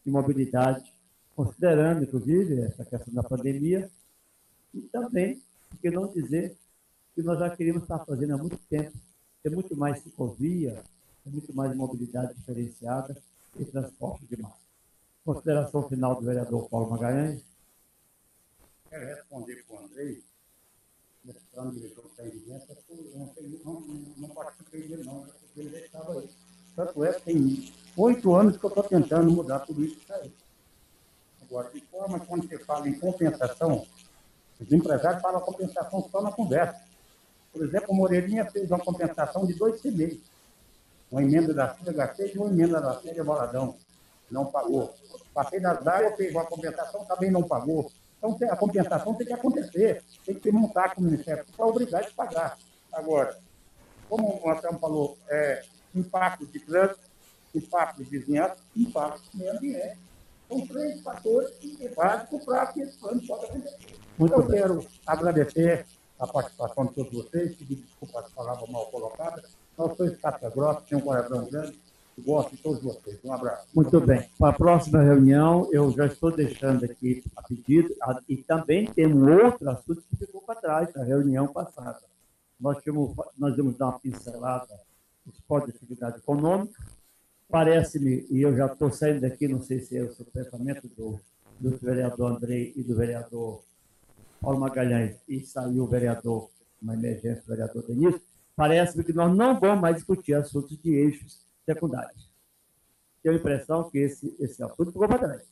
de mobilidade, considerando, inclusive, essa questão da pandemia, e também, por que não dizer, que nós já queríamos estar fazendo há muito tempo, ter muito mais ciclovia, ter muito mais mobilidade diferenciada e transporte de massa. Consideração final do vereador Paulo Magalhães. Quero responder para o Andrei, nesse plano diretor da evidência, não participei dele, não, porque ele já estava aí. Tanto é que tem 8 anos que eu estou tentando mudar tudo isso para ele. Agora, de forma, quando você fala em compensação, os empresários falam compensação só na conversa. Por exemplo, o Moreirinha fez uma compensação de 2 CMEI. Uma emenda da Cida Gastei e uma emenda da Cida Boladão. Não pagou. Passei das áreas, fez uma compensação, também não pagou. Então, a compensação tem que acontecer. Tem que se montar com o Ministério para obrigar a pagar. Agora, como o Anselmo falou, impacto de trânsito, impacto de vizinhança, impacto do meio ambiente. São 3 fatores básicos para que esse plano possa acontecer. Eu quero agradecer a participação de todos vocês, pedir desculpas se palavras mal colocadas. Nós somos casca grossa, tenho um coração grande, e gosto de todos vocês. Um abraço. Muito bem. Para a próxima reunião, eu já estou deixando aqui a pedido, e também tem um outro assunto que ficou para trás da reunião passada. Nós vamos dar uma pincelada nos códigos de atividade econômica. Parece-me, e eu já estou saindo daqui, não sei se é o seu pensamento do vereador Andrei e do vereador Paulo Magalhães, e saiu o vereador, uma emergência, o vereador Denis, parece-me que nós não vamos mais discutir assuntos de eixos secundários. Tenho a impressão que esse assunto ficou para trás.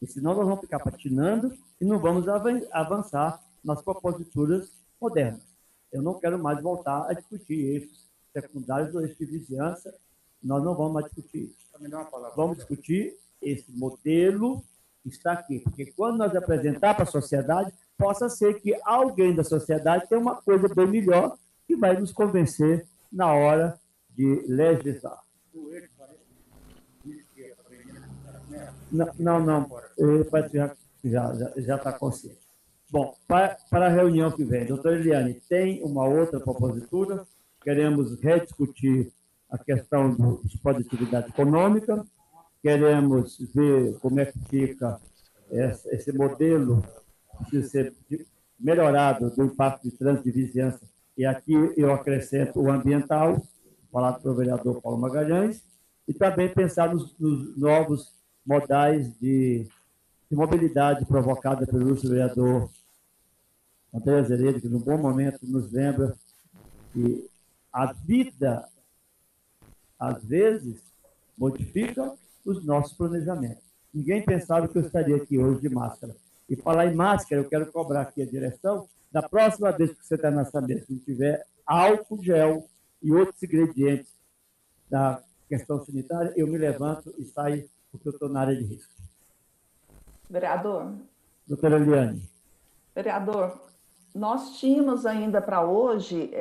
E senão nós vamos ficar patinando e não vamos avançar nas proposituras modernas. Eu não quero mais voltar a discutir eixos secundários ou eixos de vizinhança. Nós não vamos mais discutir isso. Vamos discutir esse modelo que está aqui. Porque quando nós apresentar para a sociedade, possa ser que alguém da sociedade tenha uma coisa bem melhor que vai nos convencer na hora de legislar. Não. Já está consciente. Bom, para a reunião que vem, doutora Eliane, tem uma outra propositura. Queremos rediscutir a questão dos códigos de atividade econômica, queremos ver como é que fica esse modelo de ser melhorado do impacto de trânsito de vizinhança E aqui eu acrescento o ambiental, falado pelo vereador Paulo Magalhães, e também pensar nos novos modais de mobilidade provocada pelo ilustre vereador André Azeredo, que, num bom momento, nos lembra que a vida, às vezes, modifica os nossos planejamentos. Ninguém pensava que eu estaria aqui hoje de máscara. E falar em máscara, eu quero cobrar aqui a direção, da próxima vez que você está nessa mesa, se tiver álcool gel e outros ingredientes da questão sanitária, eu me levanto e saio, porque eu estou na área de risco. Vereador. Doutora Eliane. Vereador, nós tínhamos ainda para hoje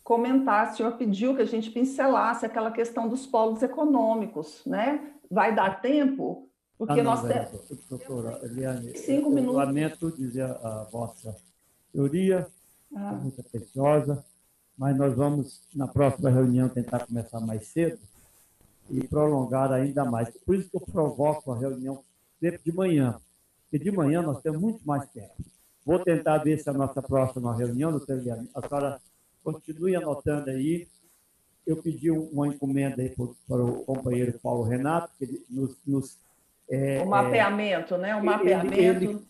comentar, o senhor pediu que a gente pincelasse aquela questão dos polos econômicos, né? Vai dar tempo? Porque nós temos... Doutora Eliane, 5 minutos. Eu lamento dizer a vossa teoria, muito preciosa, mas nós vamos, na próxima reunião, tentar começar mais cedo e prolongar ainda mais. Por isso que eu provoco a reunião sempre de manhã, porque de manhã nós temos muito mais tempo. Vou tentar ver se a nossa próxima reunião, doutora Eliane, a senhora continue anotando aí. Eu pedi uma encomenda aí para o companheiro Paulo Renato, que ele o mapeamento, né? O mapeamento. Ele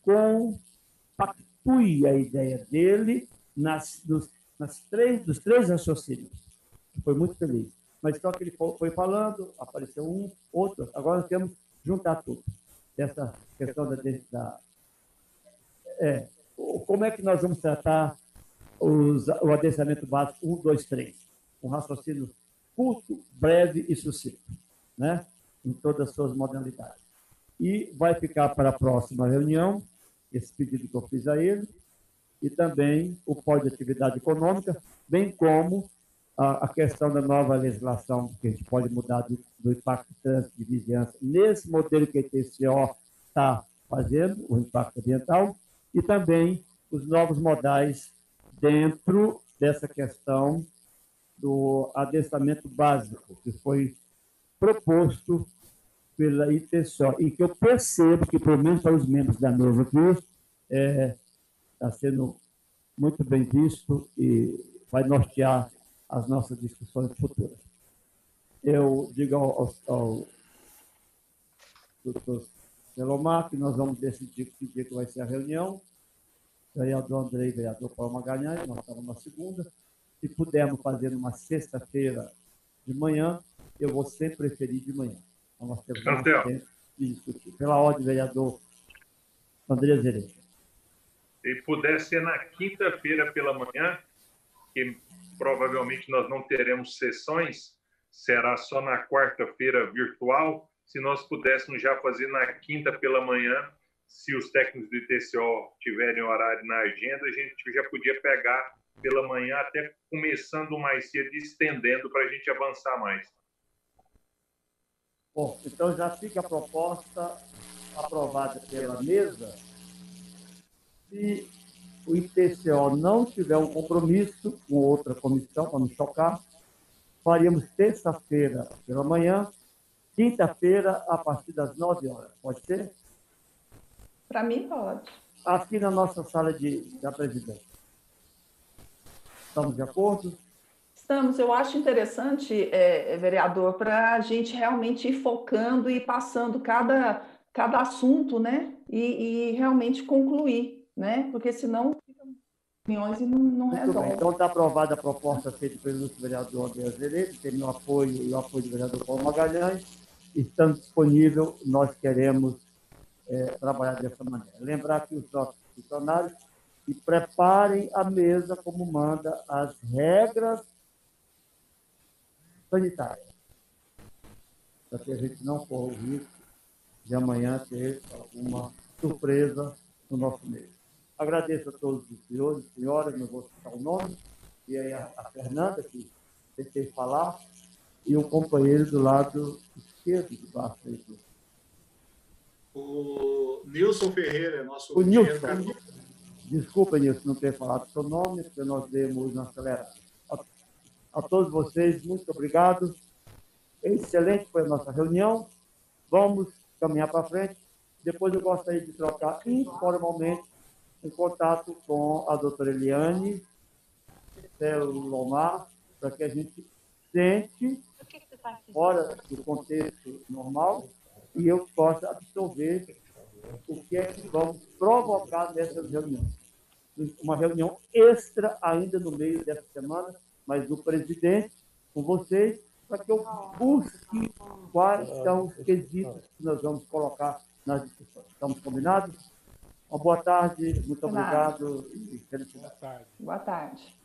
compactue a ideia dele dos três raciocínios. Foi muito feliz. Mas só que ele foi falando, apareceu um, outro. Agora nós temos que juntar tudo. Essa questão como é que nós vamos tratar o adensamento básico 1, 2, 3? Um raciocínio curto, breve e sucinto, né? Em todas as suas modalidades. E vai ficar para a próxima reunião, esse pedido que eu fiz a ele, e também o polo de atividade econômica, bem como a questão da nova legislação, que a gente pode mudar do impacto de trânsito de vizinhança, nesse modelo que a ITCO está fazendo, o impacto ambiental, e também os novos modais dentro dessa questão do adensamento básico, que foi proposto pela ITCO, e que eu percebo que, pelo menos para os membros da mesa aqui, está sendo muito bem visto e vai nortear as nossas discussões futuras. Eu digo ao doutor Selomar que nós vamos decidir que dia que vai ser a reunião. Vereador André e vereador Paulo Magalhães, nós estamos na segunda. Se pudermos fazer numa sexta-feira de manhã, eu vou sempre preferir de manhã. Então, nós temos mais tempo de discutir. Pela ordem, vereador André Azeredo. Se puder ser na quinta-feira pela manhã, que provavelmente nós não teremos sessões, será só na quarta-feira virtual. Se nós pudéssemos já fazer na quinta pela manhã, se os técnicos do ITCO tiverem horário na agenda, a gente já podia pegar pela manhã, até começando mais cedo e estendendo para a gente avançar mais. Bom, então já fica a proposta aprovada pela mesa. Se o ITCO não tiver um compromisso com outra comissão, para não chocar, faríamos terça-feira pela manhã, quinta-feira a partir das 9 horas. Pode ser? Para mim, pode. Aqui na nossa sala da presidência. Estamos de acordo? Estamos. Eu acho interessante, vereador, para a gente realmente ir focando e passando cada assunto, né? E realmente concluir, né? Porque senão ficam reuniões e não resolve. Então está aprovada a proposta feita pelo vereador André Azeredo, tem meu apoio e o apoio do vereador Paulo Magalhães. Estamos disponíveis, nós queremos trabalhar dessa maneira. Lembrar que os nossos funcionários que preparem a mesa como manda as regras sanitárias, para que a gente não corra o risco de amanhã ter alguma surpresa no nosso meio. Agradeço a todos os senhores e senhoras, não vou citar o nome, e aí a Fernanda, que tentei falar, e o companheiro do lado esquerdo de baixo aí. O Nilson Ferreira é nosso... O Nilson. Desculpa, Nilson, não ter falado o seu nome, porque nós demos no acelerado. A todos vocês, muito obrigado. Excelente foi a nossa reunião. Vamos caminhar para frente. Depois eu gostaria de trocar informalmente em contato com a doutora Eliane, Lomar, para que a gente sente fora do contexto normal e eu possa absorver o que é que vamos provocar nessas reuniões. Uma reunião extra ainda no meio dessa semana, mas do presidente com vocês, para que eu busque quais são os quesitos que nós vamos colocar nas discussões. Estamos combinados? Uma boa tarde, muito obrigado e felicidade. Boa tarde.